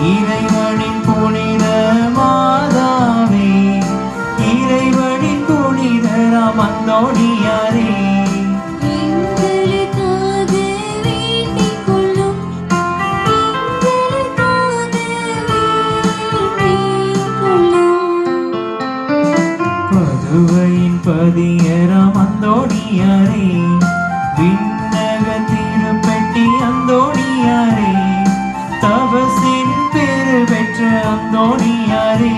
இறைவனின் புனித மாதாவே, இறைவனின் புனிதராம் அந்தோணியாரே, பதுவையின் பதியராம் அந்தோணியாரே, விண்ணக திருப்பெட்டி அந்தோணியாரே, தவசின் பெரு பெற்ற அந்தோணியாரே,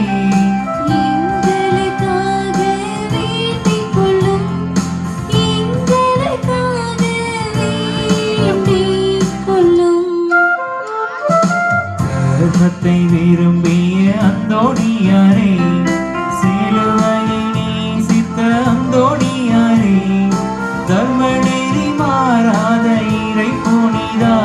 தர்மத்தை விரும்பிய அந்தோணியாரே, சிலுவையை நேசித்த அந்தோணியாரே, தர்ம நெறி மாறாத இறை புனிதா,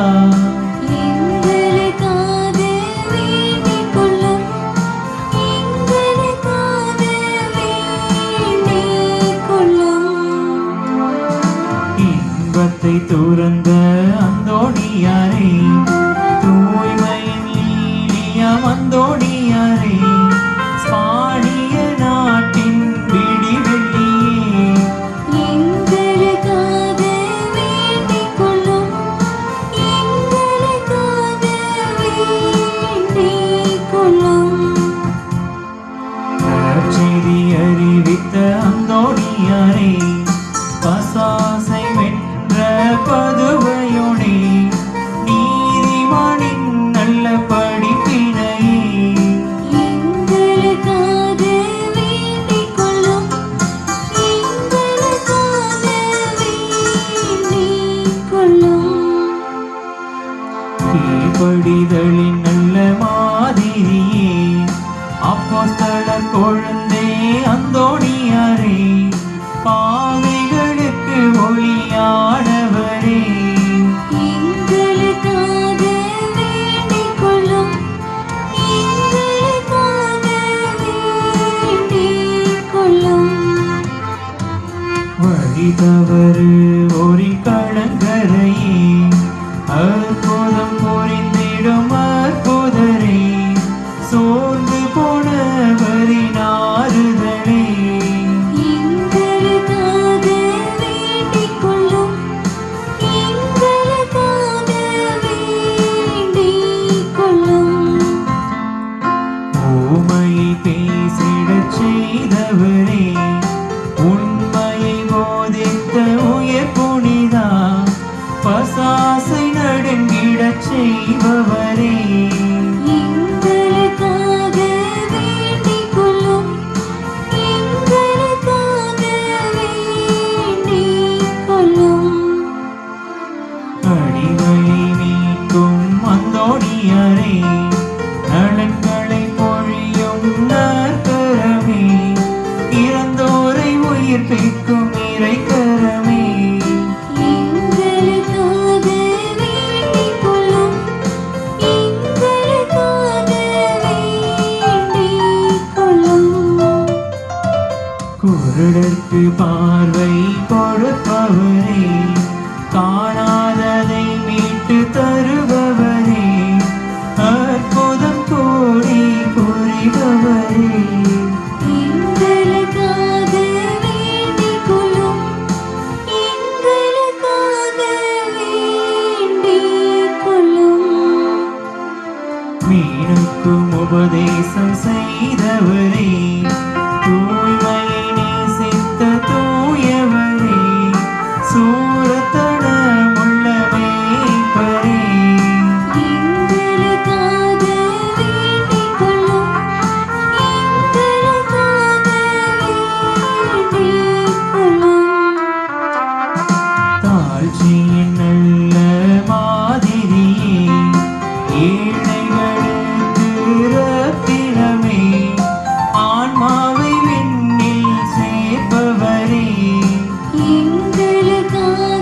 இன்பத்தை துறந்த அந்தோணியாரே, தூய்மையின் லீலியாம் அந்தோணியாரே, ஸ்பானிய நாட்டின் விடிவெள்ளியே, நற்செய்தி அறிவித்த அந்தோணியாரே, பசாசை வென்ற பதுவையோனே, நீதிமானின் நல்ல படிப்பினையே, கீழ்ப்படிதலின் நல்ல மாதிரியே, அப்போஸ்தலர் கொழுந்தே அந்தோணியாரே, பாவிகளுக்கு ஒளியானவரே, வழி தவறு ஒரு களங்கரையே, அற்புதம் புரிந்திடும் அற்புதரே, சோர்ந்து போனவரின் ஆறுதலே, ஊமையை பேசிடச் செய்தவரே, உண்மையை போதித்த உயர் புனிதா, பசாசை நடுங்கிடச் செய்பவரே, அடிமையை மீட்கும் அந்தோணியாரே, நலன்களை பொழியும் நற்கரமே, இறந்தோரை உயிர்ப்பிக்கும் இறைக்கரமே, குருடர்க்கு பார்வை கொடுப்பவரே, காணாததை மீட்டு தருபவரே, அற்புதம் கூடி புரிபவரே, மீனுக்கும் உபதேசம் செய்தவரே, தூய்மையை நேசித்த தூயவரே, சூரத்தனமுள்ள மேய்ப்பரே, தாழ்ச்சியின் நல்ல மாதிரியே, ஏழைகளுக்கு ரத்தினமே, ஆன்மாவை விண்ணில் சேர்ப்பவரே, எங்களுக்காக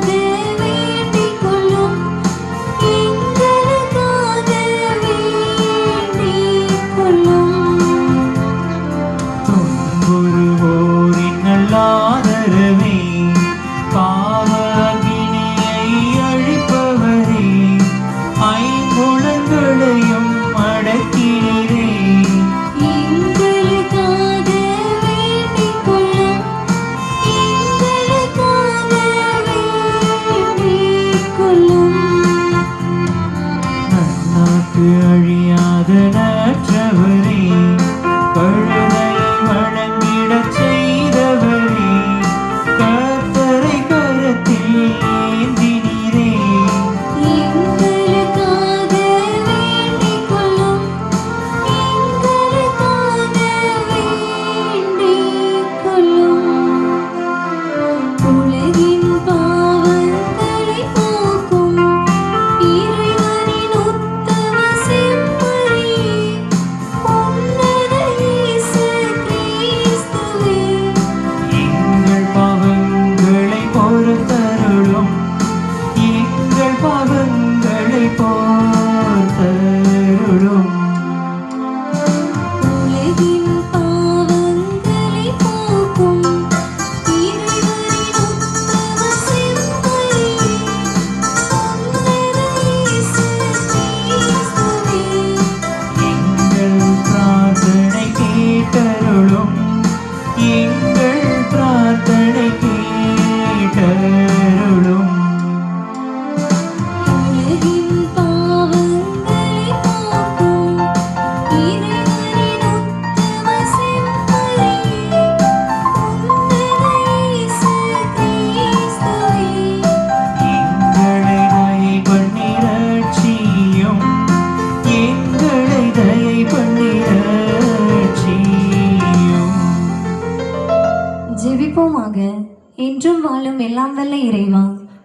வரும் எல்லாம் வல்ல இறைவா,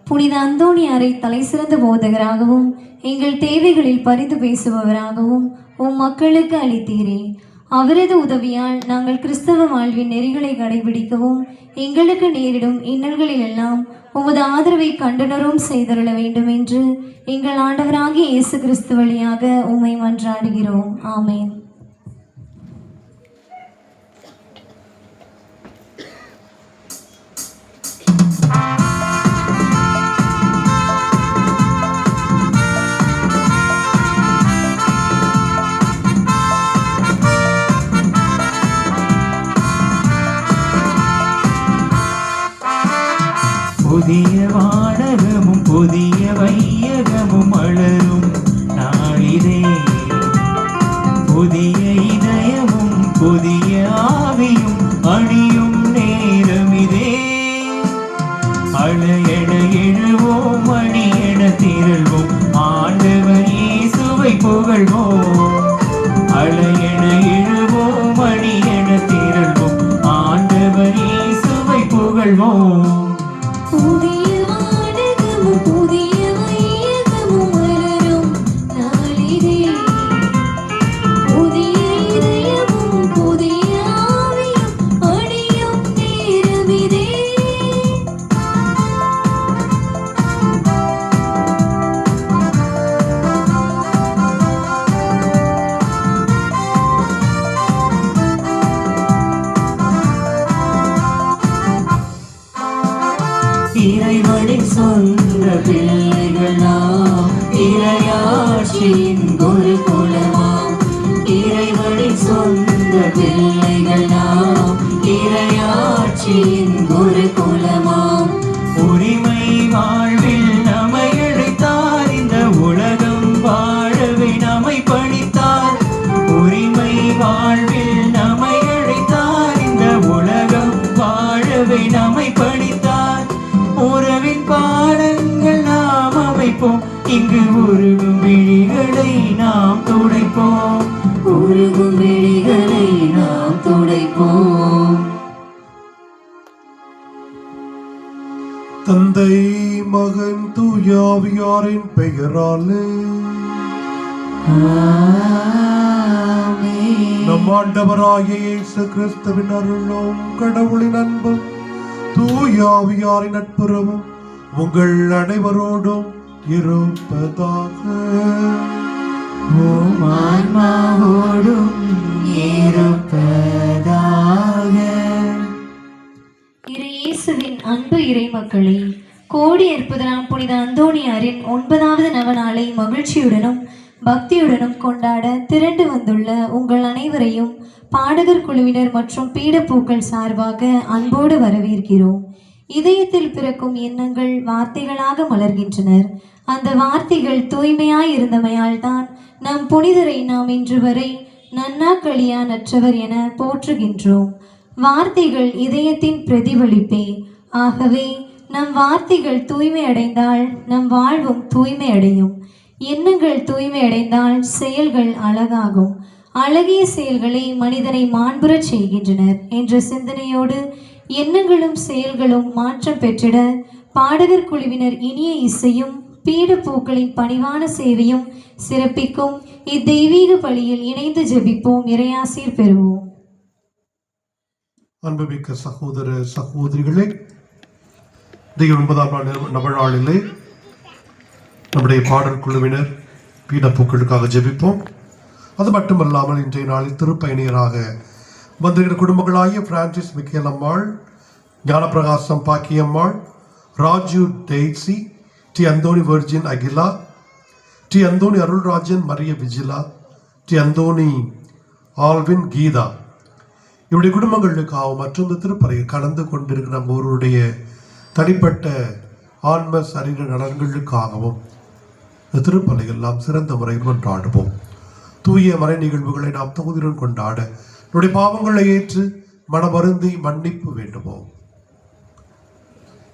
புனித அந்தோணியாரை தலை சிறந்த போதகராகவும் எங்கள் தேவைகளில் பரிந்து பேசுபவராகவும் உம் மக்களுக்கு அளித்தீரே. அவரது உதவியால் நாங்கள் கிறிஸ்தவ வாழ்வின் நெறிகளை கடைபிடிக்கவும் எங்களுக்கு நேரிடும் இன்னல்களில் எல்லாம் உமது ஆதரவை கண்டுணரும் செய்தருள வேண்டும் என்று எங்கள் ஆண்டவராகிய இயேசு கிறிஸ்து வழியாக உம்மை மன்றாடுகிறோம். ஆமேன். புதிய வானகமும் புதிய வையகமும் மலரும் நாளிதே. புதிய இதயமும் புதிய ஆவியும் அணியும் நேரமிதே. அழையென எழுவோம், அணியென திரள்வோம், ஆண்டவர் இயேசுவை புகழ்வோம். அழையென எழுவோம், அணியென திரள்வோம், ஆண்டவர் இயேசுவை புகழ்வோம். புதிய வானகமும் புதிய வையகமும் மலரும் நாளிதே. புதிய இதயமும் புதிய ஆவியும் அணியும் நேரமிதே. இறைவனின் சொந்த பிள்ளைகள் நாம், இறையாட்சியின் ஒரு குலமாம். இறைவனின் சொந்த பிள்ளைகள் நாம், இறையாட்சியின் ஒரு குலமாம். உரிமை வாழ்வில் நம்மை அழைத்தார், இந்த உலகம் வாழவே நம்மை பணித்தார். உரிமை வாழ்வில் நம்மை அழைத்தார், இந்த உலகம் வாழவே நம்மை பணித்தார். உறவின் பாடங்கள் நாம் அமைப்போம், இங்கு உருகும் விழிகளை நாம் துடைப்போம். உருகும் விழிகளை நாம் துடைப்போம். தந்தை மகன் தூயாவியாரின் பெயராலே நம் ஆண்டவராகிய இயேசு கிறிஸ்துவின் அருளும் கடவுளின் அன்பும் தூயாவியாரின் நட்புறவும் உங்கள் அனைவரோடும் இருப்பதாக. உம் ஆன்மாவோடும் இருப்பதாக. இயேசுவின் அன்பு இறை மக்களே, கோடி அற்புதராம் புனித அந்தோணியாரின் 9வது நவநாளை மகிழ்ச்சியுடனும் பக்தியுடனும் கொண்டாட திரண்டு வந்துள்ள உங்கள் அனைவரையும் பாடகர் குழுவினர் மற்றும் பீடப்பூக்கள் சார்பாக அன்போடு வரவேற்கிறோம். இதயத்தில் பிறக்கும் எண்ணங்கள் வார்த்தைகளாக மலர்கின்றனர். அந்த வார்த்தைகள் தூய்மையாய் இருந்தமையால் தான் நம் புனிதரை நாம் இன்று வரை நன்னாக்களியா நற்றவர் என போற்றுகின்றோம். வார்த்தைகள் இதயத்தின் பிரதிபலிப்பே. ஆகவே நம் வார்த்தைகள் தூய்மை அடைந்தால் நம் வாழ்வும் தூய்மை அடையும். எண்ணங்கள் தூய்மை அடைந்தால் செயல்கள் அழகாகும். அழகிய செயல்களை மனிதனை மாண்புறச் செய்கின்றனர் என்ற சிந்தனையோடு எண்ணங்களும் செயல்களும் மாற்றம் பெற்றிட பாடகர் குழுவினர் இனிய இசையும் பீடப்பூக்களின் பணிவான சேவையும் சிறப்பிக்கும் இத்தெய்வீக பலியில் இணைந்து ஜெபிப்போம், இறையாசீர் பெறுவோம். அன்புமிக்க சகோதர சகோதரிகளே, இந்த 9ஆம் நவநாளிலே நம்முடைய பாடல் குழுவினர் பீடப்பூக்களுக்காக ஜெபிப்போம். அது மட்டுமல்லாமல் இன்றைய நாளில் திருப்பயணியராக வந்திருக்கிற குடும்பங்களாகிய Francis Mikkel Ammal, Gnanaprakasam Bakkiyammal, Raju Daisy, D Anthony Virgin Akila, D Anthony Arulrajan Maria Vijila, D Anthony Alvin Geetha, இவருடைய குடும்பங்களுக்காக மற்றும் இந்த திருப்பறையில் கலந்து கொண்டிருக்கிற நம்ம ஒருவருடைய தனிப்பட்ட ஆன்ம சரீர நலன்களுக்காகவும் இந்த திருப்பலையெல்லாம் சிறந்த முறையில் கொண்டாடுவோம். தூய மறை நிகழ்வுகளை நாம் தொகுதியுடன் கொண்டாட நம்முடைய பாவங்களை ஏற்று மனமருந்தி மன்னிப்பு வேண்டுவோம்.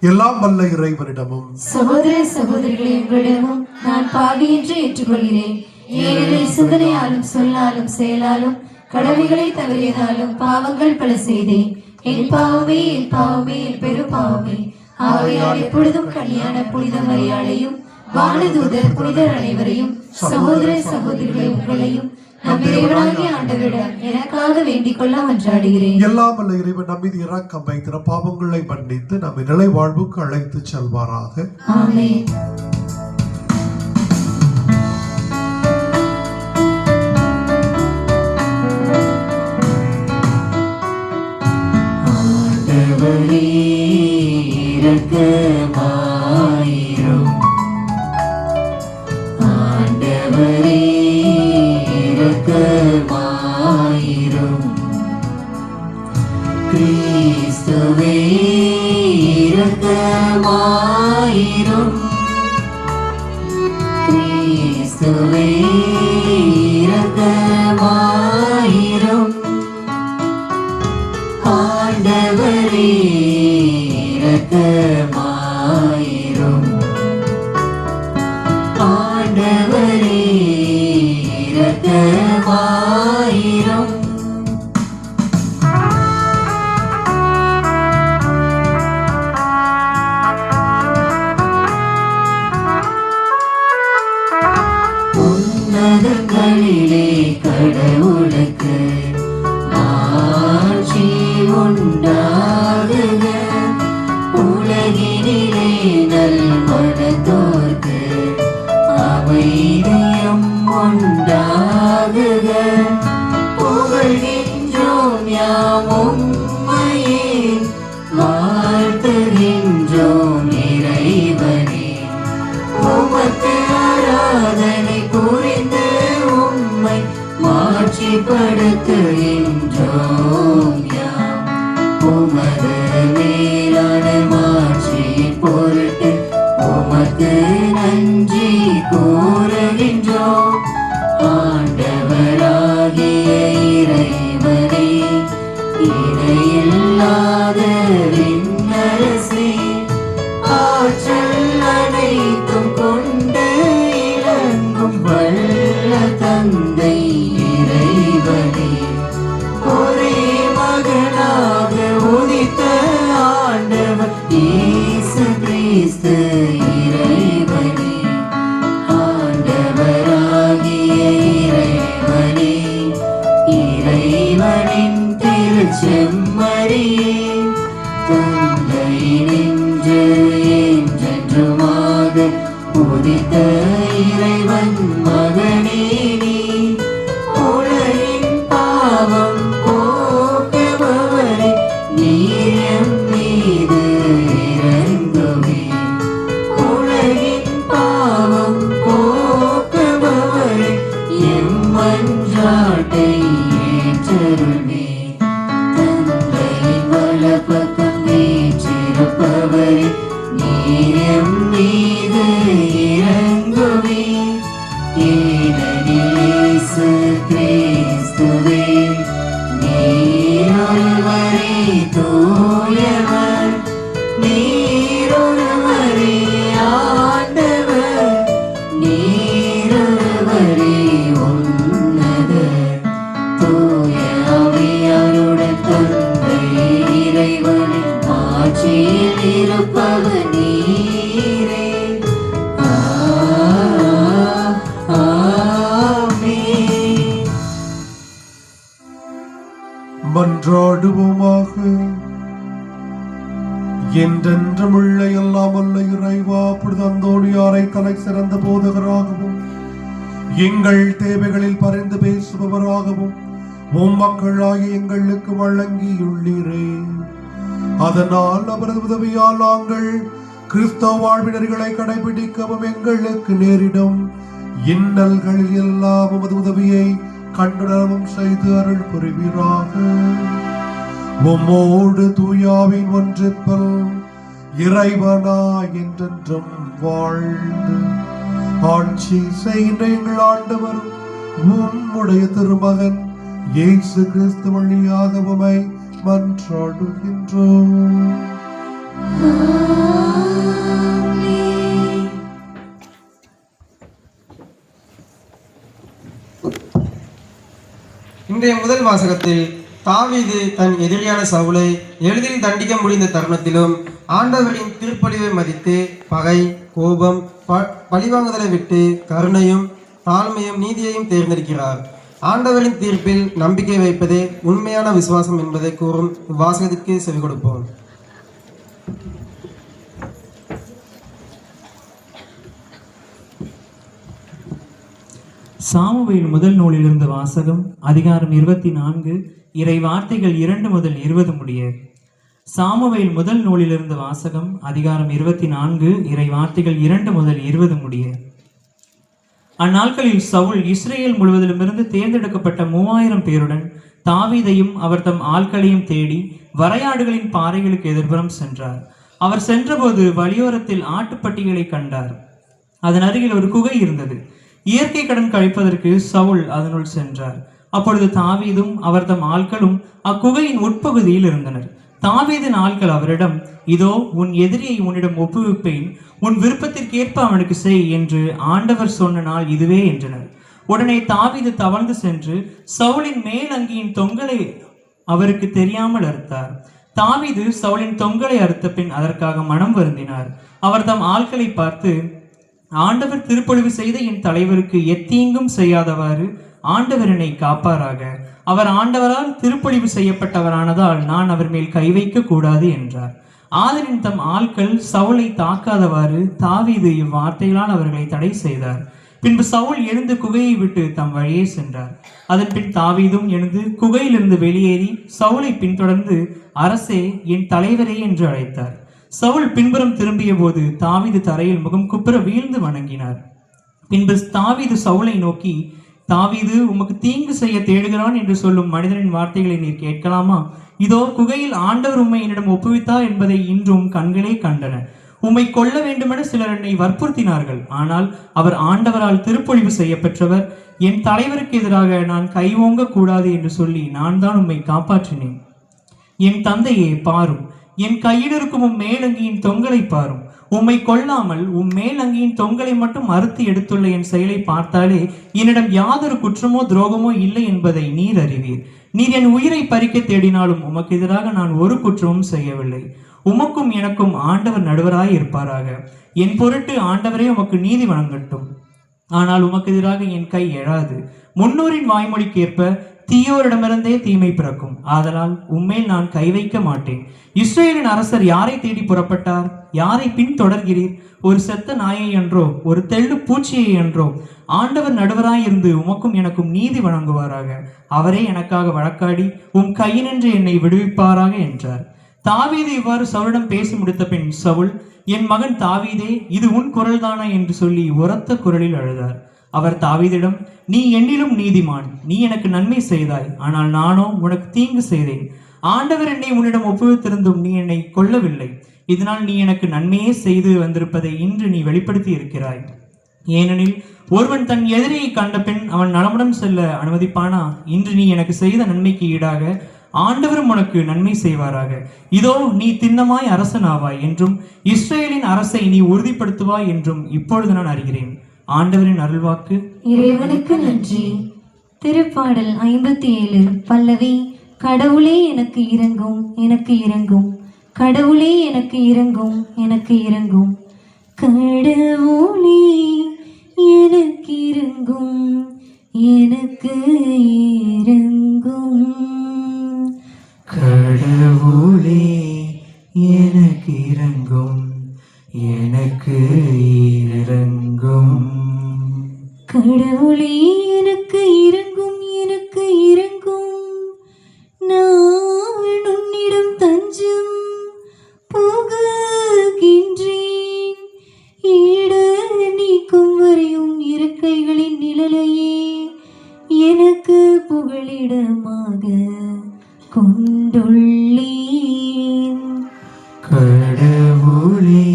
எல்லாம் வல்ல இறைவனிடமும் சகோதர சகோதரிகளை உங்களிடமும் நான் பாவி என்று ஏற்றுக்கொள்கிறேன். ஏனெனில் சிந்தனையாலும் சொல்லாலும் செயலாலும் கடமைகளை தவறியதாலும் பாவங்கள் பல செய்தேன். என் பாவமே என் பாவமே என் பெரும் பாவமே. ஆகையால் எப்பொழுதும் கல்யாண புனித மரியாதையும் வானதூதர் புனிதர் அனைவரையும் சகோதர சகோதரிகளை உங்களையும் நம் இறைவனாகிய ஆண்டவரிடம் எனக்காக வேண்டிக் கொள்ள மன்றாடுகிறேன். எல்லாம் வல்ல இறைவன் நம் மீது இரக்கம் வைத்து பாவங்களை மன்னித்து நம்மை நிலை வாழ்வுக்கு அழைத்து செல்வாராக. ஆமென். ஆண்டவரே இரக்கமாயிரும். ஆண்டவரே இரக்கமாயிரும். கிறிஸ்துவே இரக்கமாயிரும். கிறிஸ்துவே இரக்கமாயிரும். ஆண்டவரே இரக்கமாயிரும். ஆண்டவரே இரக்கமாயிரும். உன்னதங்களிலே கடவுளுக்கு ஆட்சி உண்டாகுக. உலகினிலே நல்மனத்தோர்க்கு அமைதியும் உண்டாகுக. புகழ்கின்றோம் யாம் உம்மையே, வாழ்த்துகின்றோம் இறைவனே. உமக்கு ஆராதனை புரிந்து உம்மை மாட்சிப்படுத்துகின்றோம் யாம். உமது மேலான மாட்சியின் பொருட்டு உமக்கு நன்றி கூறுகின்றோம். ஆண்டவராகிய இறைவனே, இணையில்லாத விண்ணரசே, ஆற்றல் அனைத்தும் கொண்டு இலங்கும் வல்ல தந்தை இறைவனே, ஒரே மகனாக உதித்த ஆண்டவர் இயேசு கிறிஸ்து இறைவனே. ஆண்டவராகிய இறைவனே, இறைவனின் திருச்செம்மறியே, தந்தையினின்று என்றென்றுமாக உதித்த இறைவன் மகனே நீ. உலகின் பாவம் போக்குபவரே, நீர் எம் மீது இறங்குமே. உலகின் பாவம் போக்குபவரே, எம் மன்றாட்டை ஏற்றருள்வே. தந்தையின் வலப்பக்கம் வீற்றிருப்பவரே, நீர் எம் மீது இறங்குமே. ஏனெனில் இயேசு கிறிஸ்துவே, நீர் ஒருவரே தூயவர். நீர் ஒருவரே ஆண்டவர். நீர் ஒருவரே உன்னதர். தூய ஆவியாருடன் தந்தை இறைவனின் ஆட்சியில் இருப்பவர் நீரே. ஆமென். மன்றாடுவோமாக. என்றென்றும் உள்ள எல்லாம் வல்ல இறைவா, புனித அந்தோணியாரை தலை சிறந்த போதகராகவும் எங்கள் தேவைகளில் பரிந்து பேசுபவராகவும் உம் மக்களாகி எங்களுக்கு வழங்கியுள்ளீரே. அதனால் அவரது உதவியால் நாங்கள் கிறிஸ்தவ வாழ்வினர்களை கடைபிடிக்கவும் எங்களுக்கு நேரிடும் இன்னல்களில் எல்லாம் உமது உதவியை கண்டுணரவும் செய்து அருள் புரிவீராக. உம்மோடு தூயாவின் ஒன்றிப்பல் இறைவனாய் என்றென்றும் வாழ்ந்து ஆட்சி செய்கின்ற எங்கள் ஆண்டவர் உம்முடைய திருமகன் இயேசு கிறிஸ்து வழியாக உம்மை மன்றாடுகின்றோம். இன்றைய முதல் வாசகத்தில் தாவீது தன் எதிரியான சவுலை எளிதில் தண்டிக்க முடிந்த தருணத்திலும் ஆண்டவரின் திருப்பொழிவை மதித்து பகை, கோபம், பழிவாங்குதலை விட்டு கருணையும் தாழ்மையும் நீதியையும் தேர்ந்தெடுக்கிறார். ஆண்டவரின் தீர்ப்பில் நம்பிக்கை வைப்பதே உண்மையான விசுவாசம் என்பதை கூறும் இவ்வாசகத்திற்கு செவி கொடுப்போம். சாமுவேல் முதல் நூலிலிருந்து வாசகம். அதிகாரம் 24, இறை வார்த்தைகள் 2 முதல் 20 முடிய. சாமுவேல் முதல் நூலிலிருந்து வாசகம். அதிகாரம் 24, இறை வார்த்தைகள் 2 முதல் 20 முடிய. அந்நாட்களில் சவுல் இஸ்ரேல் முழுவதிலுமிருந்து தேர்ந்தெடுக்கப்பட்ட 3000 பேருடன் தாவீதையும் அவர் தம் ஆட்களையும் தேடி வரையாடுகளின் பாறைகளுக்கு எதிர்ப்புறம் சென்றார். அவர் சென்றபோது வழியோரத்தில் ஆட்டுப்பட்டிகளை கண்டார். அதன் அருகில் ஒரு குகை இருந்தது. இயற்கை கடன் கழிப்பதற்கு சவுல் அதனுள் சென்றார். அப்பொழுது தாவீதும் அவர் தம் ஆட்களும் அக்குகையின் உட்பகுதியில் இருந்தனர். தாவீதின் ஆட்கள் அவரிடம், இதோ உன் எதிரியை உன்னிடம் ஒப்புவிப்பேன், உன் விருப்பத்திற்கேற்ப அவனுக்கு செய் என்று ஆண்டவர் சொன்ன நாள் இதுவே என்றனர். உடனே தாவீது தவழ்ந்து சென்று சவுலின் மேல் அங்கியின் தொங்கலை அவருக்கு தெரியாமல் அறுத்தார். தாவீது சவுலின் தொங்கலை அறுத்த பின் அதற்காக மனம் வருந்தினார். அவர் தம் ஆட்களை பார்த்து, ஆண்டவர் திருப்பொழிவு செய்த என் தலைவருக்கு எத்தீங்கும் செய்யாதவாறு ஆண்டவர் என்னை காப்பாராக. அவர் ஆண்டவரால் திருப்பொழிவு செய்யப்பட்டவரானதால் நான் அவர் மேல் கை வைக்க கூடாது என்றார். ஆதலின் தம் ஆட்கள் சவுலை தாக்காதவாறு தாவீது இவ்வார்த்தைகளால் அவர்களை தடை செய்தார். பின்பு சவுல் எழுந்து குகையை விட்டு தம் வழியே சென்றார். அதன் பின் தாவீதும் எழுந்து குகையிலிருந்து வெளியேறி சவுலை பின்தொடர்ந்து, அரசே, என் தலைவரே என்று அழைத்தார். சவுல் பின்புறம் திரும்பிய போது தாவீது தரையில் முகம் குப்புற வீழ்ந்து வணங்கினார். பின்பு தாவீது சவுலை நோக்கி, தாவீது, உமக்கு தீங்கு செய்ய தேடுகிறான் என்று சொல்லும் மனிதனின் வார்த்தைகளை நீர் கேட்கலாமா? இதோ குகையில் ஆண்டவர் உம்மை என்னிடம் ஒப்புவித்தார் என்பதை இன்றும் கண்களே கண்டன. உம்மை கொல்ல வேண்டுமென சிலர் என்னை வற்புறுத்தினார்கள். ஆனால் அவர் ஆண்டவரால் திருப்பொழிவு செய்யப்பெற்றவர். என் தலைவருக்கு எதிராக நான் கை ஓங்க கூடாது என்று சொல்லி நான் தான் உம்மை காப்பாற்றினேன். என் தந்தையே, பாரும், என் கையில் இருக்கும் உம் மேலங்கியின் தொங்கலை பாரும். உம்மை கொல்லாமல் உம் மேலங்கியின் தொங்கலை மட்டும் அறுத்து எடுத்துள்ள என் செயலை பார்த்தாலே என்னிடம் யாதொரு குற்றமோ துரோகமோ இல்லை என்பதை நீர் அறிவீர். நீர் என் உயிரை பறிக்க தேடினாலும் உமக்கு எதிராக நான் ஒரு குற்றமும் செய்யவில்லை. உமக்கும் எனக்கும் ஆண்டவர் நடுவராய் இருப்பாராக. என் பொருட்டு ஆண்டவரே உமக்கு நீதி வழங்கட்டும். ஆனால் உமக்கு எதிராக என் கை எழாது. முன்னோரின் வாய்மொழிக்கேற்ப தீயோரிடமிருந்தே தீமை பிறக்கும். ஆதலால் உம்மேல் நான் கை வைக்க மாட்டேன். இஸ்ரேலின் அரசர் யாரை தேடி புறப்பட்டார்? யாரை பின் தொடர்கிறீர்? ஒரு செத்த நாயை என்றோ ஒரு தெள்ளு பூச்சியை என்றோ? ஆண்டவர் நடுவராயிருந்து உமக்கும் எனக்கும் நீதி வழங்குவாராக. அவரே எனக்காக வழக்காடி உம் கையினின்று என்னை விடுவிப்பாராக என்றார். தாவீது இவ்வாறு சவுலிடம் பேசி முடித்த பின் சவுல், என் மகன் தாவீதே, இது உன் குரல் தானா என்று சொல்லி உரத்த குரலில் அழுதார். அவர் தாவீதிடம், நீ என்னிலும் நீதிமான், நீ எனக்கு நன்மை செய்தாய், ஆனால் நானோ உனக்கு தீங்கு செய்தேன். ஆண்டவர் என்னை உன்னிடம் ஒப்புவித்திருந்தும் நீ என்னை கொல்லவில்லை. இதனால் நீ எனக்கு நன்மையே செய்து வந்திருப்பதை இன்று நீ வெளிப்படுத்தி இருக்கிறாய். ஏனெனில் ஒருவன் தன் எதிரியை கண்ட பின் அவன் நலமுடன் செல்ல அனுமதிப்பானா? இன்று நீ எனக்கு செய்த நன்மைக்கு ஈடாக ஆண்டவரும் உனக்கு நன்மை செய்வாராக. இதோ நீ திண்ணமாய் அரசனாவாய் என்றும் இஸ்ரேலின் அரசை நீ உறுதிப்படுத்துவாய் என்றும் இப்பொழுது நான் அறிகிறேன். ஆண்டவரின் அருள்வாக்கு. இறைவனுக்கு நன்றி. திருப்பாடல் 57 பல்லவி. கடவுளே எனக்கு இரங்கும், எனக்கு இரங்கும். கடவுளே எனக்கு இரங்கும், எனக்கு இரங்கும். கடவுளே எனக்கு இரங்கும், எனக்கு இரங்கும். கடவுளே எனக்கு இரங்கும், எனக்கு இரங்கும். கடவுளே எனக்கு இரங்கும், எனக்கு இரங்கும். நான் உன்னிடம் தஞ்சம் புகுகின்றேன். ஈட நீக்கும் வரையும் இருக்கைகளின் நிழலையே எனக்கு புகலிடமாக கொண்டுள்ளேன். கடவுளே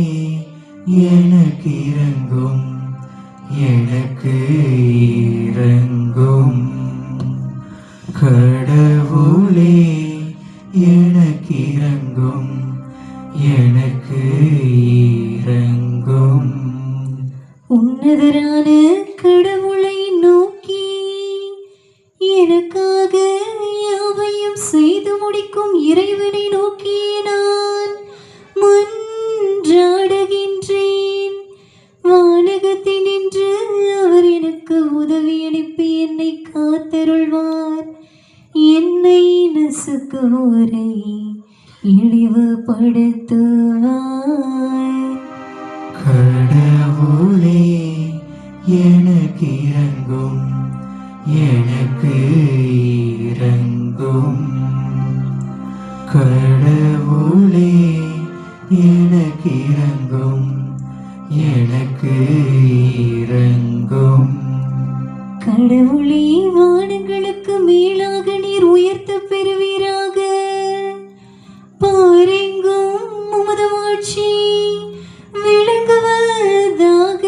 எனக்கு இரங்கும், எனக்கு இரங்கும். கடவுளே எனக்கு இரங்கும், எனக்கு இரங்கும். உன்னதரான கடவுளை நோக்கி எனக்காக யாவையும் செய்து முடிக்கும் இறைவனை நோக்கி நான் கொள்வார். என்னை நசுக்குவோரை இழிவுபடுத்துவார். கடவுளே எனக்கு இறங்கும், எனக்கு இறங்கும். கடவுளே எனக்கு இறங்கும், எனக்கு இறங்கும். கடவுளே வானங்களுக்கு மேலாக நீர் உயர்த்த பெறுவீராக. பாரெங்கும் உமது ஆட்சி விளங்குவதாக.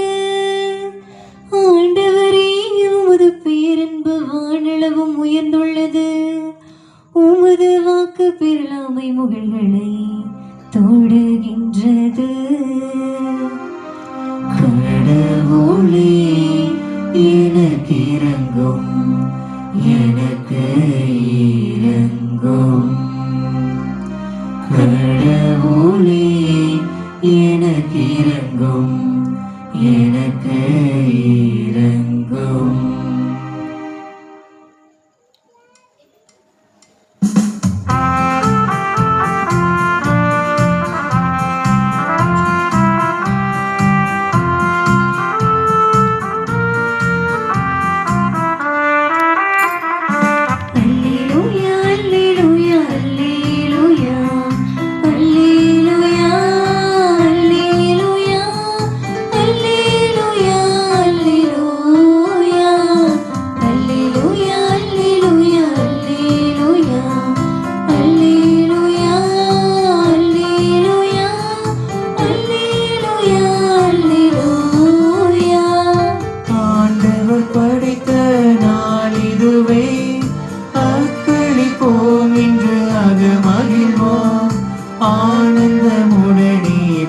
ஆண்டவரே, உமது பேரன்பு வானளவும் உயர்ந்துள்ளது. உமது வாக்கு பெருளாமை முகழ்களை தொடுகின்றது. கடவுளே எனக்கு இறங்கும், எனக்கு இறங்கும். கடவுளே எனக்கு இறங்கும், எனக்கு இறங்கும்.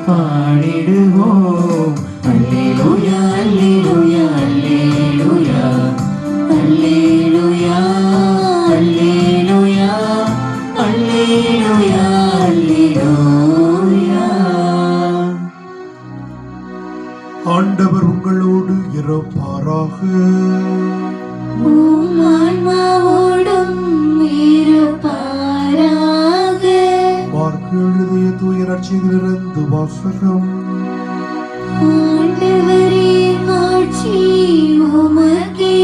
பாடிடுவோம். அல்லேலூயா அல்லேலூயா அல்லேலூயா அல்லேலூயா அல்லேலூயா அல்லேலூயா அல்லேலூயா. ஆண்டவர் உங்களோடு இருப்பாராக. உம் ஆன்மாவோடும் இருப்பாராக. மார்க்கு எழுதிய தூய நற்செய்தியிலிருந்து வாசகம். ஆண்டவரே, மாட்சி உமக்கே.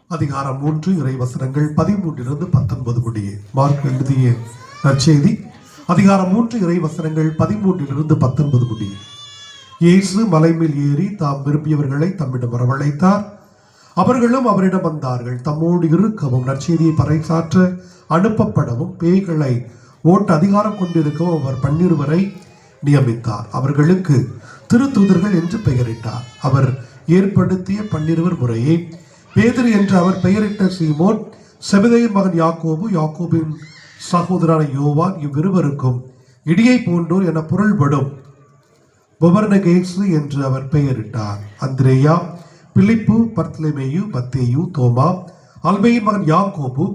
அதிகாரம் 3 இறைவசனங்கள் 13 19 முடிய. மார்க் எழுதிய நற்செய்தி அதிகாரம் 3 இறைவசனங்கள் 13 19 முடிய. இயேசு மலை மேல் ஏறி தாம் விரும்பியவர்களை தம்மிடம் வரவழைத்தார். அவர்களும் அவரிடம் வந்தார்கள். தம்மோடு இருக்கவும் நற்செய்தியை பறைசாற்ற அனுப்பப்படவும் பேய்களை ஓட்ட அதிகாரம் கொண்டிருக்கவும் அவர் 12 நியமித்தார். அவர்களுக்கு திருத்தூதர்கள் என்று பெயரிட்டார். அவர் ஏற்படுத்திய 12 முறையே பேதுரு என்று அவர் பெயரிட்ட சீமோன், செபதேயின் மகன் யாக்கோபு, யாக்கோபின் சகோதரனான யோவான், இவ்விருவருக்கும் இடியை போன்றோர் என பொருள்படும் பொபர்னகேசு என்று அவர் பெயரிட்டார். அந்திரேயா, பிலிப்பு, பர்த்லமேயு, மத்தேயு, தோமா, அல்பேயின் மகன் யாக்கோபு,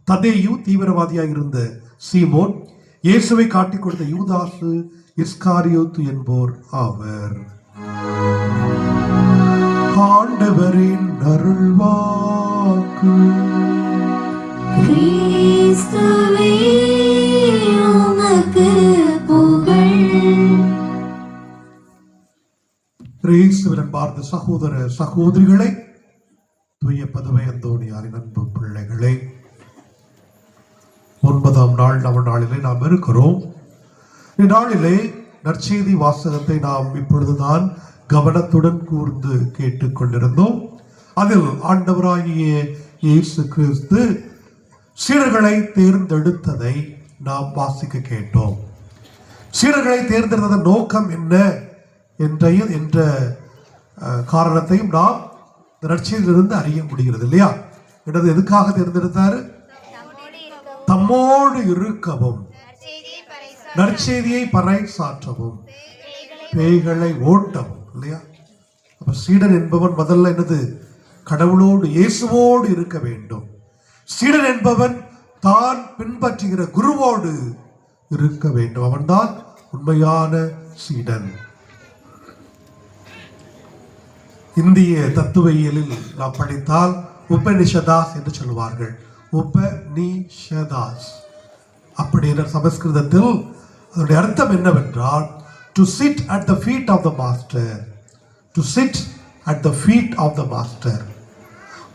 ததேயு, தீவிரவாதியாக இருந்த சீமோன், இயேசுவை காட்டிக் கொடுத்த யூதாசு இஸ்காரியோத்து என்போர் ஆவர். ஆண்டவரின் அருள்வாக்கு. கிறிஸ்துவே, உமக்கு புகழ். இயேசுவின் அன்பார்ந்த சகோதர சகோதரிகளே, தூய பதுவை அந்தோணியாரின் அன்பு பிள்ளைகளே, 9ஆம் நாள் நவநாளிலே நாம் இருக்கிறோம். இந்நாளிலே நற்செய்தி வாசகத்தை நாம் இப்பொழுதுதான் கவனத்துடன் கூர்ந்து கேட்டுக்கொண்டிருந்தோம். அதில் ஆண்டவராகிய இயேசு கிறிஸ்து சீடர்களை தேர்ந்தெடுத்ததை நாம் வாசிக்க கேட்டோம். சீடர்களை தேர்ந்தெடுத்ததன் நோக்கம் என்ன என்ற காரணத்தையும் நாம் நற்செய்தியிலிருந்து அறிய முடிகிறது இல்லையா? எனது எதுக்காக தேர்ந்தெடுத்தாரு? தம்மோடு இருக்கவும், நற்செய்தியை பறைசாற்றவும், பேய்களை ஓட்டவும் இல்லையா? அப்ப சீடன் என்பவன் முதல்ல என்னது? கடவுளோடு, இயேசுவோடு இருக்க வேண்டும். சீடன் என்பவன் தான் பின்பற்றுகிற குருவோடு இருக்க வேண்டும். அவன்தான் உண்மையான சீடன். இந்திய தத்துவியலில் நாம் படித்தால் உபநிஷதாஸ் என்று சொல்லுவார்கள். உபநிஷதாஸ் அப்படி என்ற சமஸ்கிருதத்தில் அதனுடைய அர்த்தம் என்னவென்றால் to sit at the feet of the master. To sit at the feet of the master.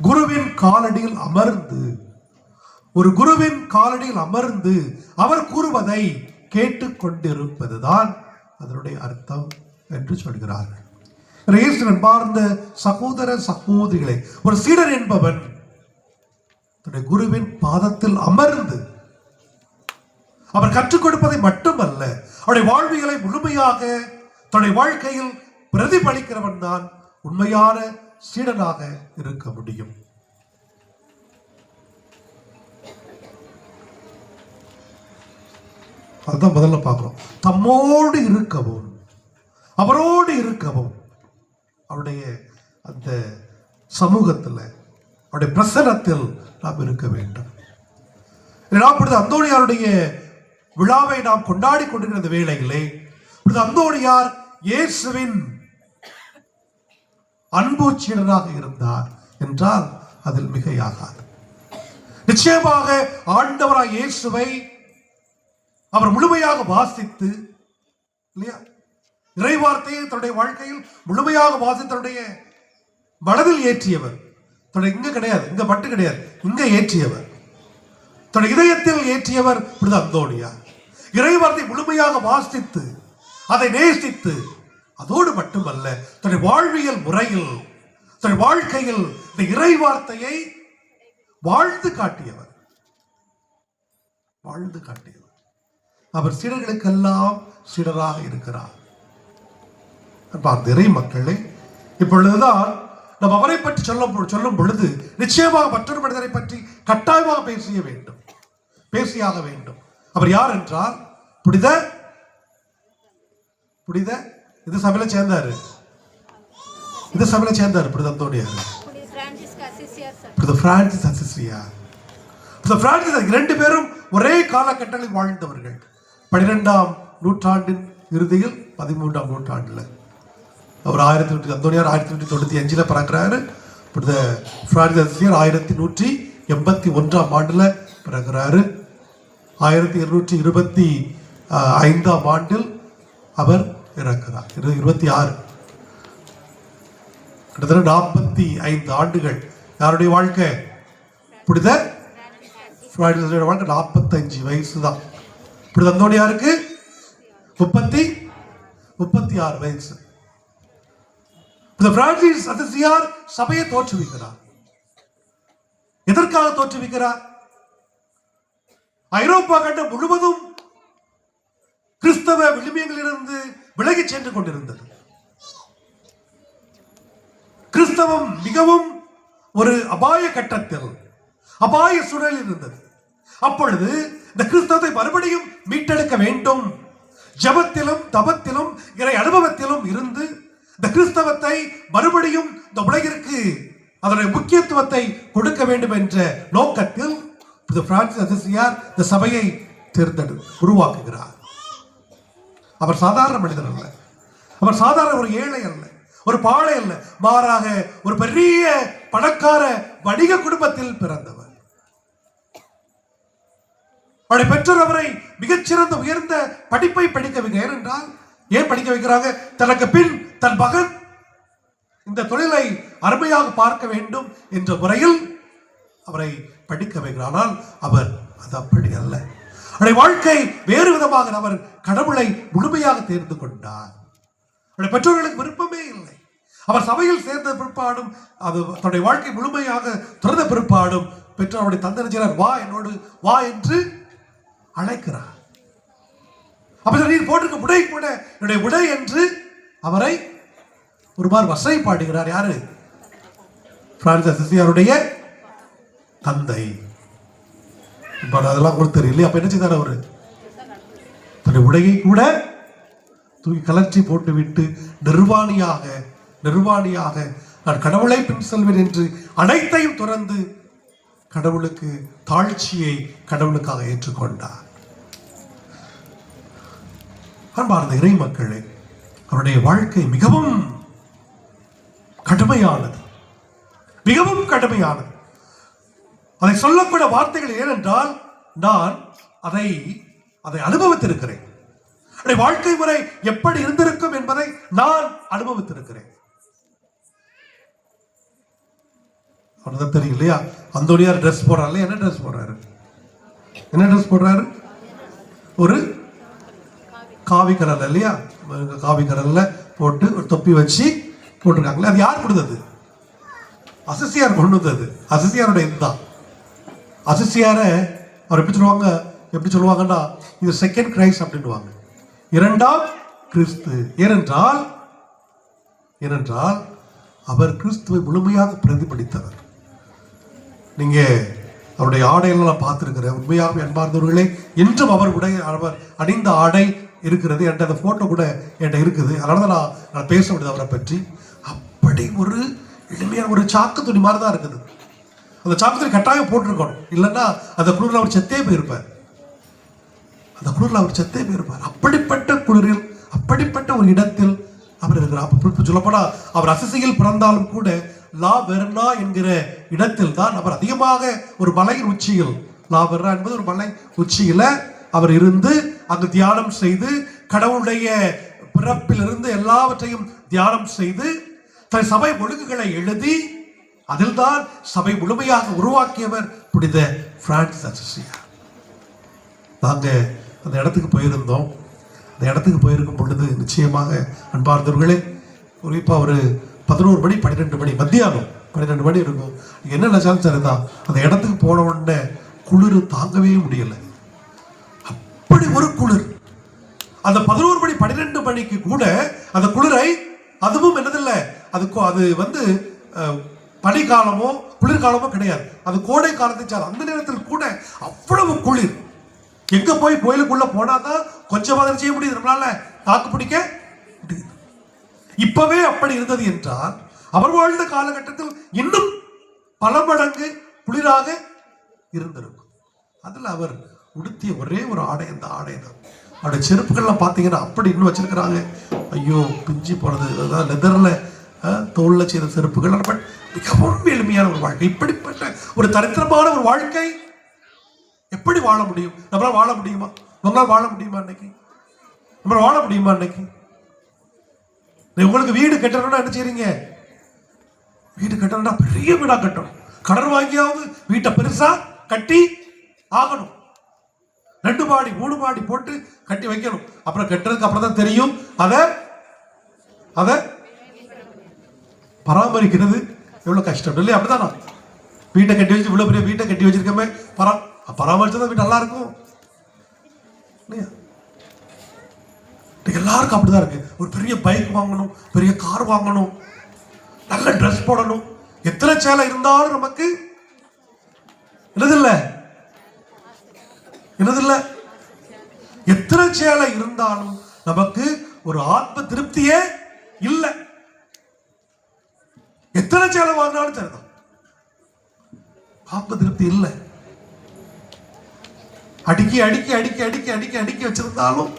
குருவின் காலடியில் அமர்ந்து, ஒரு குருவின் காலடியில் அமர்ந்து அவர் கூறுவதை கேட்டுக்கொண்டிருப்பதுதான் அதனுடைய அர்த்தம் என்று சொல்கிறார்கள். அன்பார்ந்த சகோதர சகோதரிகளை, ஒரு சீடர் என்பவன் தன்னுடைய குருவின் பாதத்தில் அமர்ந்து அவர் கற்றுக் கொடுப்பதை மட்டுமல்ல, அவருடைய வாழ்வியலை முழுமையாக தன்னுடைய வாழ்க்கையில் பிரதிபலிக்கிறவன் தான் உண்மையான சீடனாக இருக்க முடியும். அதுதான் முதல்ல பார்க்கிறோம். தம்மோடு இருக்கவும், அவரோடு இருக்கவும், அவருடைய அந்த சமூகத்தில், அவருடைய பிரசனத்தில் நாம் இருக்க வேண்டும். அந்தோணியாருடைய விழாவை நாம் கொண்டாடி கொண்டிருக்கிற வேளையிலே அந்தோணியார் இயேசுவின் அன்பு சீடராக இருந்தார் என்றால் அதில் மிகையாகாது. நிச்சயமாக ஆண்டவராய் இயேசுவை அவர் முழுமையாக வாசித்து, இல்லையா, இறைவார்த்தையை தன்னுடைய வாழ்க்கையில் முழுமையாக வாசித்து தன்னுடைய மனதில் ஏற்றியவர். தன்னுடைய இங்க கிடையாது, இங்க மட்டும் கிடையாது, இங்க ஏற்றியவர், தன்னுடைய இதயத்தில் ஏற்றியவர் அந்தோணியார். இறைவார்த்தை முழுமையாக வாசித்து அதை நேசித்து, அதோடு மட்டுமல்ல தன்னுடைய வாழ்வியல் முறையில், தன்னுடைய வாழ்க்கையில் இந்த இறைவார்த்தையை வாழ்ந்து காட்டியவர். வாழ்ந்து காட்டியவர். அவர் சீடர்களுக்கெல்லாம் சீடராக இருக்கிறார். இறை மக்களை, இப்பொழுதுதான் நாம் அவரை பற்றி சொல்லும் பொழுது நிச்சயமாக மற்றொரு மனிதரை பற்றி கட்டாயமாக பேசியாக வேண்டும். அவர் யார் என்றால் புனித இது சபையில சேர்ந்தாரு, புனித அந்தோணியார், புனித பிரான்சிஸ் அசிசியார். இரண்டு பேரும் ஒரே காலகட்டத்தில் வாழ்ந்தவர்கள். 12ஆம் நூற்றாண்டின் இறுதியில் 13ஆம் நூற்றாண்டுல அவர் அந்தோணியார் 1895 பிறக்கிறாரு. புனித பிரான்சிஸ் அசிசியார் 1181ஆம் ஆண்டுல பிறக்கிறாரு. 1225ஆம் ஆண்டில் அவர் இறக்கிறார். 26 கிட்டத்தட்ட 45 ஆண்டுகள் யாருடைய வாழ்க்கை? புனித வாழ்க்கை 45 வயசு தான். புனித அந்தோணியாருக்கு 36 வயசு. பிரான்சிஸ் அசிசியார் சபையை தோற்றுவிக்கிறார். எதற்காக தோற்றுவிக்கிறார்? ஐரோப்பா கண்டம் முழுவதும் கிறிஸ்தவ விழுமியங்களிலிருந்து விலகி சென்று கொண்டிருந்தது. கிறிஸ்தவம் மிகவும் ஒரு அபாய கட்டத்தில், அபாய சூழலில் இருந்தது. அப்பொழுது இந்த கிறிஸ்தவத்தை மறுபடியும் மீட்டெடுக்க வேண்டும். ஜபத்திலும் தபத்திலும் இறை அனுபவத்திலும் இருந்து இந்த கிறிஸ்தவத்தை மறுபடியும் இந்த உலகிற்கு அதனுடைய முக்கியத்துவத்தை கொடுக்க வேண்டும் என்ற நோக்கத்தில் பிரான்சிஸ் அசிசியார் இந்த சபையை உருவாக்குகிறார். அவர் சாதாரண மனிதர் அல்ல, அவர் சாதாரண ஒரு ஏழை அல்ல, ஒரு பாழை அல்ல, மாறாக ஒரு பெரிய பணக்கார வணிக குடும்பத்தில் பிறந்தவர். அவருடைய பெற்றோர் அவரை மிகச்சிறந்த உயர்ந்த படிப்பை படிக்க வைக்க, ஏனென்றால் ஏன் படிக்க வைக்கிறாங்க? தனக்கு பின் தன் மகன் இந்த தொழிலை அருமையாக பார்க்க வேண்டும் என்ற முறையில் அவரை படிக்க வைக்கிறார். ஆனால் அவர் அது அப்படி அல்ல. அவருடைய வாழ்க்கை வேறு விதமாக. அவர் கடவுளை முழுமையாக தேர்ந்து கொண்டார். அவருடைய பெற்றோர்களுக்கு விருப்பமே இல்லை. அவர் சபையில் சேர்ந்த பிற்பாடும், அது தன்னுடைய வாழ்க்கை முழுமையாக திறந்த பிற்பாடும் பெற்றோர் அவருடைய தந்தனை வா என்னோடு வா என்று அழைக்கிறார். அப்ப நீ போட்டிருக்க உடை கூட என்னுடைய உடை என்று அவரை ஒருமாறு வசை பாடுகிறார். யாரு? பிரான்சிஸ் அசிசியாருடைய தந்தை. அதெல்லாம் கூட தெரியல. அப்ப என்ன செய்தார்? அவரு தன்னுடைய உடையை கூட தூக்கி கலர்ச்சி போட்டு விட்டு நிர்வாணியாக நான் கடவுளை பின் செல்வேன் என்று அனைத்தையும் துறந்து கடவுளுக்கு தாழ்ச்சியை கடவுளுக்காக ஏற்றுக்கொண்டார். அன்பார்ந்த இறை மக்களே, அவருடைய வாழ்க்கை மிகவும் கடுமையானது, மிகவும் கடுமையானது. அதை சொல்லக்கூட வார்த்தைகள், ஏனென்றால் நான் அதை அனுபவித்திருக்கிறேன். வாழ்க்கை முறை எப்படி இருந்திருக்கும் என்பதை நான் அனுபவித்திருக்கிறேன். அவனுதான் தெரியும் இல்லையா? அந்தோனியார் ட்ரெஸ் போடுறாரு. என்ன ட்ரெஸ் போடுறாரு? என்ன ட்ரெஸ் போடுறாரு? ஒரு காவி கலர்ல இல்லையா? காவி கலர்ல போட்டு ஒரு தொப்பி வச்சு போட்டிருக்காங்களே, அது யார் கொடுத்தது? அசிசியார் கொண்டு வந்தது. அசிசியாரோட இதுதான். அசிசியாரை அவர் எப்படி சொல்லுவாங்கன்னா, இது செகண்ட் கிரைஸ்ட் அப்படின்னுவாங்க, இரண்டாம் கிறிஸ்து. ஏனென்றால் அவர் கிறிஸ்துவை முழுமையாக பிரதிபலித்தவர். நீங்க அவருடைய ஆடையெல்லாம் பார்த்திருக்கிறேன். உண்மையாகவே அன்பார்ந்தவர்களே, இன்றும் அவர் அணிந்த ஆடை இருக்கிறது. என்கிட்ட அந்த போட்டோ கூட என்கிட்ட இருக்குது. அதனாலதான் நான் பேச முடியாது அவரை பற்றி. அப்படி ஒரு எளிமையான ஒரு சாக்கு துணி மாதிரி தான் இருக்குது. அந்த சாக்கு துணி கட்டாயம் போட்டிருக்கணும், இல்லைன்னா அந்த குளிரில் அவர் செத்தே போயிருப்பார். அப்படிப்பட்ட குளிரில், அப்படிப்பட்ட ஒரு இடத்தில் அவர் இருக்கிறார். சொல்லப்போனா அவர் அசிசியில் பிறந்தாலும் கூட லா வெர்னா என்கிற இடத்தில் தான் அவர் அதிகமாக, ஒரு மலையின் உச்சியில், லா வெர்னா என்பது ஒரு மலை உச்சியில அவர் இருந்து அங்கு தியானம் செய்து, கடவுளுடைய பிறப்பிலிருந்து எல்லாவற்றையும் தியானம் செய்து, தன் சபை ஒழுங்குகளை எழுதி, அதில் தான் சபை முழுமையாக உருவாக்கியவர் புனித பிரான்சிஸ் அசிசியார். நாங்க அந்த இடத்துக்கு போயிருந்தோம். அந்த இடத்துக்கு போயிருக்கும் பொழுது நிச்சயமாக அன்பார்ந்தவர்களே, குறிப்பாக ஒரு 11 மணி 12 மணி மத்தியானம் 12 மணி இருக்கும். என்ன நினைச்சாலும் சரிதான், அந்த இடத்துக்கு போன உடனே குளிர் தாங்கவே முடியல. அப்படி ஒரு குளிர். அந்த 11 மணி 12 மணிக்கு கூட அந்த குளிரை, அதுவும் என்னதில்லை, அது பனிக்காலமோ குளிர்காலமோ கிடையாது, அது கோடை காலத்தை. அந்த நேரத்தில் கூட அவ்வளவு குளிர். எங்க போய் கோயிலுக்குள்ள போனாதான் கொஞ்சம் மாதிரி செய்ய முடியுது, நம்மளால தாக்கு பிடிக்க முடியுது. இப்பவே அப்படி இருந்தது என்றால் அவர் வாழ்ந்த காலகட்டத்தில் இன்னும் பல மடங்கு குளிராக இருந்திருக்கும். அதுல அவர் உடுத்திய ஒரே ஒரு ஆடை, அந்த ஆடை தான். அவருடைய செருப்புகள்லாம் பார்த்தீங்கன்னா அப்படி இன்னும் வச்சிருக்கிறாங்க. ஐயோ, பிஞ்சு போனது, லெதர்ல தோல்ல செய்த செருப்புகள். மிகவும் எளிமையான ஒரு வாழ்க்கை. இப்படிப்பட்ட ஒரு தரித்திரமான ஒரு வாழ்க்கை எப்படி வாழ முடியும்? நம்மளால வாழ முடியுமா? நம்மளால வாழ முடியுமா? இன்னைக்கு நம்மளால வாழ முடியுமா? இன்னைக்கு உங்களுக்கு வீடு கட்டணும்னா என்ன செய்றீங்க? வீடு கட்டணும்னா பெரிய வீடா கட்டணும். கடன் வாங்கியாவது வீட்டை பெருசா கட்டி ஆகணும். 2 மாடி 3 மாடி போட்டு கட்டி வைக்கணும். அப்புறம் கட்டுறதுக்கு அப்புறம் தான் தெரியும் அதை பராமரிக்கிறது எவ்வளவு கஷ்டம் இல்லையா? அப்படிதானா? வீட்டை கட்டி வச்சு, இவ்வளவு பெரிய வீட்டை கட்டி வச்சிருக்கமே, பராமரிச்சதான் வீட்டு நல்லா இருக்கும் இல்லையா? எல்லாருக்கும் அப்படிதான் இருக்கு. ஒரு பெரிய பைக் வாங்கணும், பெரிய கார் வாங்கணும், நல்ல ட்ரெஸ் போடணும். எத்தனை சேலை இருந்தாலும் நமக்கு என்னதில்லை, எத்தனை சேலை இருந்தாலும் நமக்கு ஒரு ஆத்ம திருப்தியே இல்லை. எத்தனை சேலை வாங்கினாலும் சரிதான், ஆத்ம திருப்தி இல்லை. அடுக்கி அடுக்கி அடுக்கி அடுக்கி அடுக்கி அடுக்கி வச்சிருந்தாலும்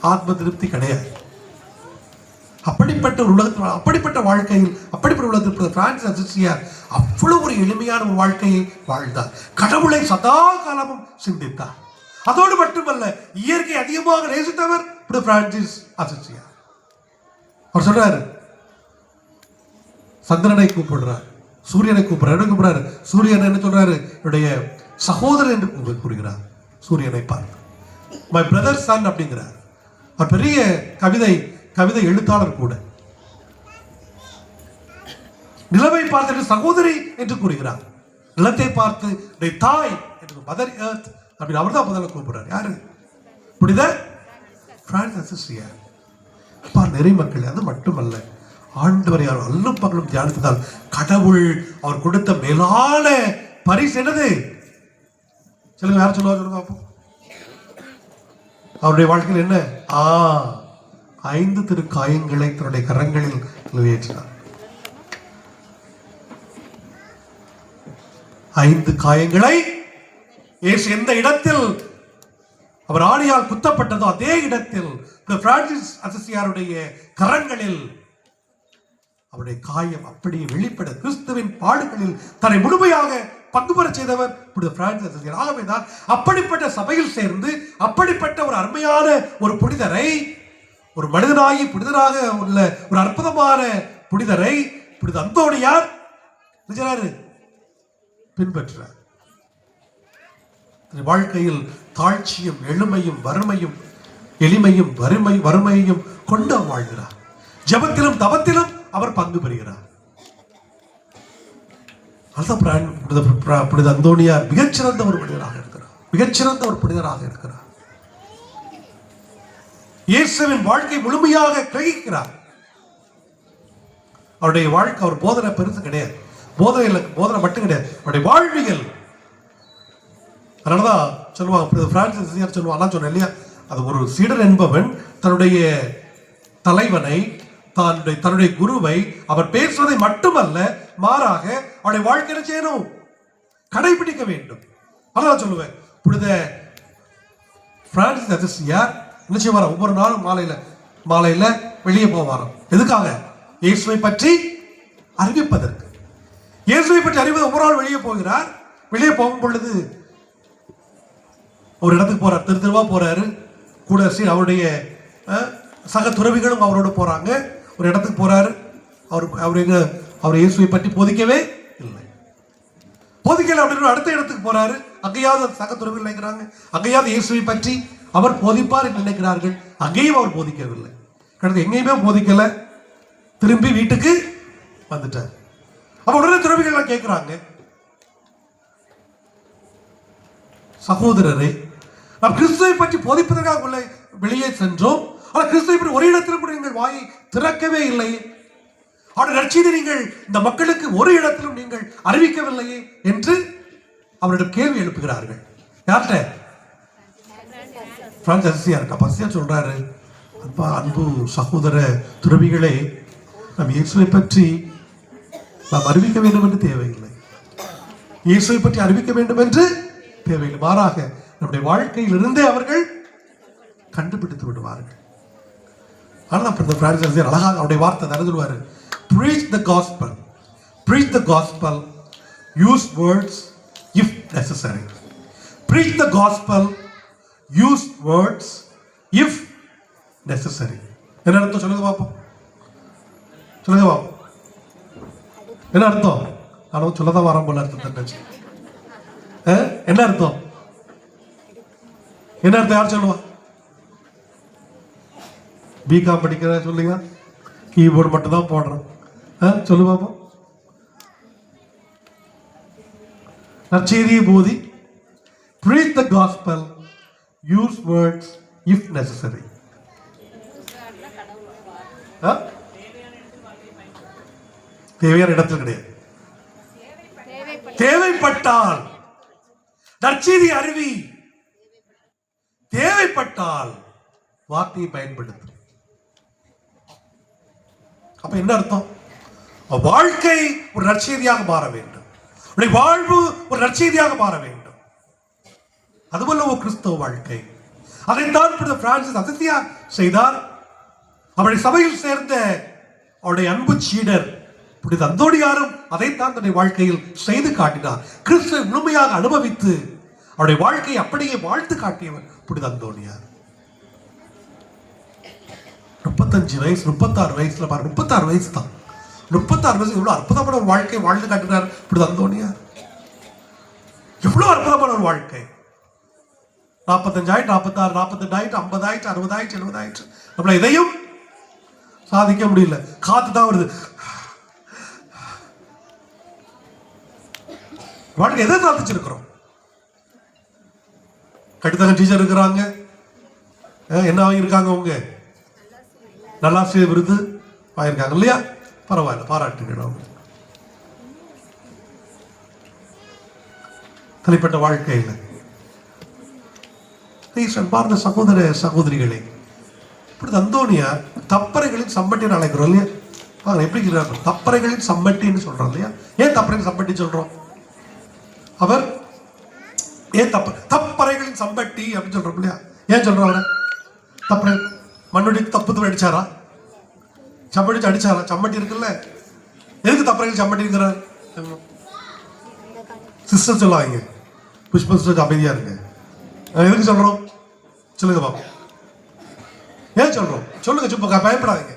ஆத்ம திருப்தி கிடையாது. அப்படிப்பட்ட ஒரு உலகத்தில், அப்படிப்பட்ட வாழ்க்கையில், அப்படிப்பட்ட உலகத்தில் பிரான்சிஸ் அசிசியார் அவ்வளவு ஒரு எளிமையான ஒரு வாழ்க்கையை வாழ்ந்தார். கடவுளை சதா காலமும் சிந்தித்தார். அதோடு மட்டுமல்ல, இயற்கை அதிகமாக நேசித்தவர் பிரான்சிஸ் அசிசியார். அவர் சொல்றாரு, சந்திரனை கூப்பிடுறார், சூரியனை கூப்பிடுறாரு. சூரியன் என்ன சொல்றாரு? என்னுடைய சகோதரன் என்று கூறுகிறார். சூரியனை பார்த்து மை பிரதர் சன் அப்படிங்கிறார். அவர் பெரிய கவிதை எழுத்தாளர் கூட. நிலவை பார்த்து சகோதரி என்று கூறுகிறார். நிலத்தை பார்த்து தாய் என்று, மதர் எர்த் அப்படின்னு அவர் தான் முதல்ல கூப்பிடுறார். யாரு? புனித பிரான்சிஸ் அசிசியார். நிறை மக்கள். அது மட்டுமல்ல, ஆண்டவரை அவர் அல்லும் பகலும் தியானித்ததால் கடவுள் அவர் கொடுத்த மேலான பரிசு என்னது? சொல்லுங்க, யார் சொல்லுவா? சொல்லுங்க அப்போ. அவருடைய வாழ்க்கையில் என்ன? 5 திருக்காயங்களை தன்னுடைய கரங்களில் நிறைவேற்றினார். 5 காயங்களை இயேசு எந்த இடத்தில் அவர் ஆணியால் குத்தப்பட்டதோ அதே இடத்தில் பிரான்சிஸ் அசிசியாருடைய கரங்களில் அவருடைய காயம் அப்படியே வெளிப்பட கிறிஸ்துவின் பாடுகளில் தன்னை முழுமையாக பங்கு பெற செய்தவர் பிரான்சிஸ் அசிசியார். ஆகவேதான் அப்படிப்பட்ட சபையில் சேர்ந்து அப்படிப்பட்ட ஒரு அருமையான ஒரு புனிதரை, ஒரு மனிதனாகி புனிதராக உள்ள ஒரு அற்புதமான புனிதரை புனித அந்தோணியார் பின்பற்றார். வாழ்க்கையில் தாழ்ச்சியும் எளிமையும் வறுமையும் வறுமையையும் கொண்டு வாழ்கிறார். ஜபத்திலும் தவத்திலும் அவர் பங்கு பெறுகிறார். புனித அந்தோணியார் மிகச்சிறந்த ஒரு மனிதராக இருக்கிறார். மிகச்சிறந்த ஒரு புனிதராக இருக்கிறார். இயேசுவின் வாழ்க்கை முழுமையாக கிரகிக்கிறார். அவருடைய வாழ்க்கை, அவர் போதனை பெருசு கிடையாது, போதனை மட்டும் கிடையாது, அவருடைய வாழ்வியல். அதனாலதான் சொல்லுவாங்க, பிரான்சிஸ் சொல்லுவாங்க, சொன்னேன் இல்லையா, அது ஒரு சீடர் என்பவன் தன்னுடைய தலைவனை, தன்னுடைய குருவை அவர் பேசுவதை மட்டுமல்ல, மாறாக அவருடைய வாழ்க்கையில செய்யணும், கடைபிடிக்க வேண்டும். அதான் சொல்லுவேன், புனித பிரான்சிஸ் அசிசியார் என்ன செய்வாராம், ஒவ்வொரு நாளும் மாலையில வெளியே போவாராம். எதுக்காக? இயேசுவை பற்றி அறிவிப்பதற்கு. இயேசுவை பற்றி அறிவது ஒவ்வொரு நாள் வெளியே போகிறார். வெளியே போகும் பொழுது ஒரு இடத்துக்கு போறார், திருவா போறாரு. கூட அவருடைய சக துறவிகளும் அவரோட போறாங்க. ஒரு இடத்துக்கு போறாரு. அவர் இயேசுவை பற்றி போதிக்கவே இல்லை. போதிக்கல அப்படின்னு அடுத்த இடத்துக்கு போறாரு. அங்கேயாவது சக துறவிகள் நினைக்கிறாங்க, அங்கேயாவது இயேசுவை பற்றி அவர் போதிப்பார் என்று நினைக்கிறார்கள். அங்கேயும் அவர் போதிக்கவில்லை. கடந்த எங்கேயுமே போதிக்கல. திரும்பி வீட்டுக்கு வந்துட்டார். அப்ப உடனே துறவிகள் கேட்கிறாங்க, சகோதரரை, நாம் கிறிஸ்துவை பற்றி போதிப்பதற்காக உள்ள வெளியே சென்றோம், ஆனால் கிறிஸ்துவை பற்றி ஒரு இடத்திலும் கூட நீங்கள் வாயை திறக்கவே இல்லையே, அவருடைய நற்செய்தியை நீங்கள் இந்த மக்களுக்கு ஒரு இடத்திலும் நீங்கள் அறிவிக்கவில்லையே என்று அவரிடம் கேள்வி எழுப்புகிறார்கள். யார்கிட்ட? பிரான்சிஸ் அசிசியார். அசிசியார் சொல்றாரு, அன்பு சகோதர துறவிகளே, நாம் இயேசுவை பற்றி நாம் அறிவிக்க வேண்டும் என்று தேவையில்லை. இயேசுவை பற்றி அறிவிக்க வேண்டும் என்று தேவையில்லை. மாறாக நம்முடைய வாழ்க்கையில் இருந்தே அவர்கள் கண்டுபிடித்து விடுவார்கள். ஆனால் பிரான்சிஸ் அசிசியார் அழகாக அவருடைய வார்த்தை தர சொல்வாரு, preach the gospel, preach the gospel, use words if necessary. Preach the gospel, use words if necessary. என்ன அர்த்தம் சொல்லுங்க பாப்போம், சொல்லுங்க பாப்போம். என்ன அர்த்தம்? நான் சொல்லதான் வரோம் போல அர்த்தம் தன்னாச்சு. என்ன அர்த்தம்? என்ன அர்த்தம்? யார் சொல்லுவா? பிகாம் படிக்கிற சொல்லுங்க, கீபோர்டு மட்டும் தான் போடுறோம். சொல்லு பாப்போம். நற்செய்தியை போதி, preach the gospel, use words if necessary. தேவையான இடத்தில் கிடையாது. தேவைப்பட்டால் நற்செய்தி அறிவி, தேவைப்பட்டால் வார்த்தையை பயன்படுத்து. அப்ப என்ன அர்த்தம்? வாழ்க்கை ஒரு நற்செய்தியாக மாற வேண்டும், வாழ்வு ஒரு நற்செய்தியாக மாற வேண்டும். அதுபோல ஒரு கிறிஸ்தவ வாழ்க்கை. அதைத்தான் பிரான்சிஸ் அசிசியார் செய்தார். அவருடைய சபையில் சேர்ந்த அவருடைய அன்பு சீடர் புனித அந்தோணியாரும் அதைத்தான் தன்னுடைய வாழ்க்கையில் செய்து காட்டினார். கிறிஸ்துவை முழுமையாக அனுபவித்து அவருடைய வாழ்க்கையை அப்படியே வாழ்த்து காட்டியவர் புனித அந்தோணியார். 35 வயசு, 36 வயசுல பாருங்க, 36 வயசு தான். 36 வயசு எவ்வளவு அற்புதமான ஒரு வாழ்க்கை வாழ்ந்து காட்டினார் புனித அந்தோணியார். எவ்வளவு அற்புதமான ஒரு வாழ்க்கை. 45 ஆயிட்டு, 46, 48 ஆயிட்டு, 50 ஆயிட்டு, 60 ஆயிட்டு, 70 ஆயிட்டு, நம்மள இதையும் சாதிக்க முடியல. காத்து தான் வருது. வாழ்க்கை எதை சாதிச்சிருக்கிறோம்? கட்டுத்தங்க டீச்சர் இருக்கிறாங்க. என்ன வாங்கியிருக்காங்க? அவங்க நல்லாசிரியர் விருது வாங்கியிருக்காங்க இல்லையா? பரவாயில்ல, பாராட்டுகிறோம். தனிப்பட்ட வாழ்க்கையில் பார்த்த சகோதர சகோதரிகளே, இப்படி அந்தோணியார் தப்பறைகளின் சம்பட்டின்னு அழைக்கிறோம் இல்லையா? எப்படி தப்பறைகளின் சம்பட்டின்னு சொல்றோம் இல்லையா? ஏன் தப்பறைகளின் சம்பட்டி சொல்றோம்? ஏன் தப்பறைகளின் சம்பட்டி அப்படின்னு சொல்றோம் இல்லையா? ஏன் சொல்றோம் அவரை தப்பறை? மண்ணுடி தப்பு அடிச்சாரா? சம்பட்டி அடிச்சாரா? சம்பட்டி இருக்குல்ல, எதுக்கு தப்பறைகள் சம்பட்டி இருக்கிறார்? சிஸ்டர் சொல்லுவாங்க, புஷ்ப சிஸ்டர் அமைதியா இருங்க. எதுக்கு சொல்றோம் சொல்லுங்க பாப்பா. ஏன் சொல்றோம் சொல்லுங்க, சும்மா பயப்படாதீங்க.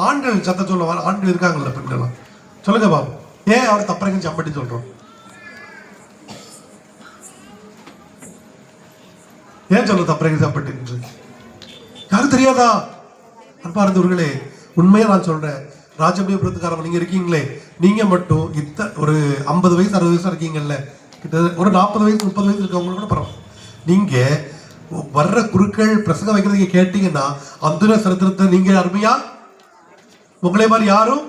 ஆண்கள் சத்த சொல்ல, ஆண்கள் இருக்காங்கல்ல பெண்கள், சொல்லுங்க பாப்பா. ஏன் அவர் தப்பறைகள் சம்பட்டி சொல்றோம்? ஏன் சொல்ல தப்பறைகள் சம்பட்டி என்று யாரும் தெரியாதா? அன்பார்ந்தவர்களே, உண்மையா நான் சொல்றேன், ராஜபுரத்துக்காரங்க நீங்க இருக்கீங்களே, நீங்க மட்டும் ஒரு 50 வயசு 60 வயசு இருக்கீங்கல்ல, கிட்ட ஒரு 40 வயசு 30 வயசு இருக்கவங்க கூட பரவாயில்ல. நீங்க வர்ற குருக்கள் பிரசங்கம் வைக்கிறதுக்கு கேட்டீங்கன்னா அந்த சரித்திரத்தை நீங்க அருமையா, உங்களே மாதிரி யாரும்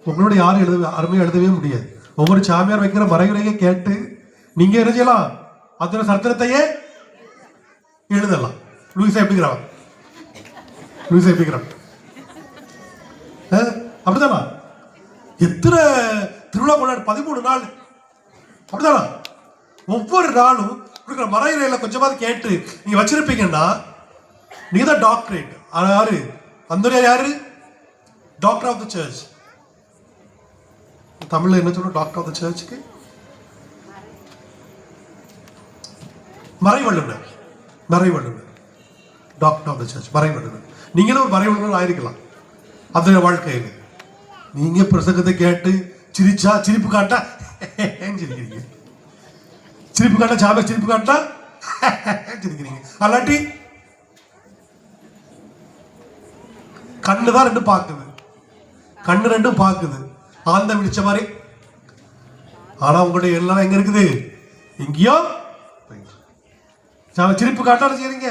உங்களோட யாரும் அருமையா எழுதவே முடியாது. ஒவ்வொரு சாமியார் வைக்கிற மறைவுரையை கேட்டு நீங்க என்ன செய்யலாம்? அந்த சரித்திரத்தையே எழுதலாம். லூயிஸா எப்படிங்கிறான்? லூயிஸா எப்படிங்கிறான்? அப்படிதானா? எத்தனை திருவிழா கொண்டாடு? 13 நாள். அப்படிதானா? ஒவ்வொரு நாளும் கொடுக்குற மறைவுரையில கொஞ்சமாவது கேட்டு நீங்க வச்சிருப்பீங்கன்னா நீங்க தான் டாக்டரேட். யாரு அந்தோனியார்? யாரு டாக்டர் ஆஃப் த சர்ச்? தமிழ்ல என்ன சொல்றோம் டாக்டர் ஆஃப் த சர்ச்சுக்கு? மறைவள்ளுனர். மறைவள்ளுனர், டாக்டர் ஆஃப் த சர்ச், மறைவள்ளுனர். நீங்களும் ஒரு மறைவள்ளுனர் ஆயிருக்கலாம் அந்த வாழ்க்கையில். நீங்க பிரசங்கத்தை கேட்டு சிரிச்சா, சிரிப்பு காட்டா சிரிக்கிறீங்க, சிரிப்பு காட்டா சாமி சிரிப்பு காட்டா சிரிக்கிறீங்க. அல்லாட்டி கண்ணுதான் ரெண்டும் பார்க்குது, கண்ணு ரெண்டும் பார்க்குது, ஆந்த விழிச்ச மாதிரி. ஆனா உங்களுடைய எல்லாம் எங்க இருக்குது? எங்கேயோ. சாமி சிரிப்பு காட்டாலும் செய்றீங்க.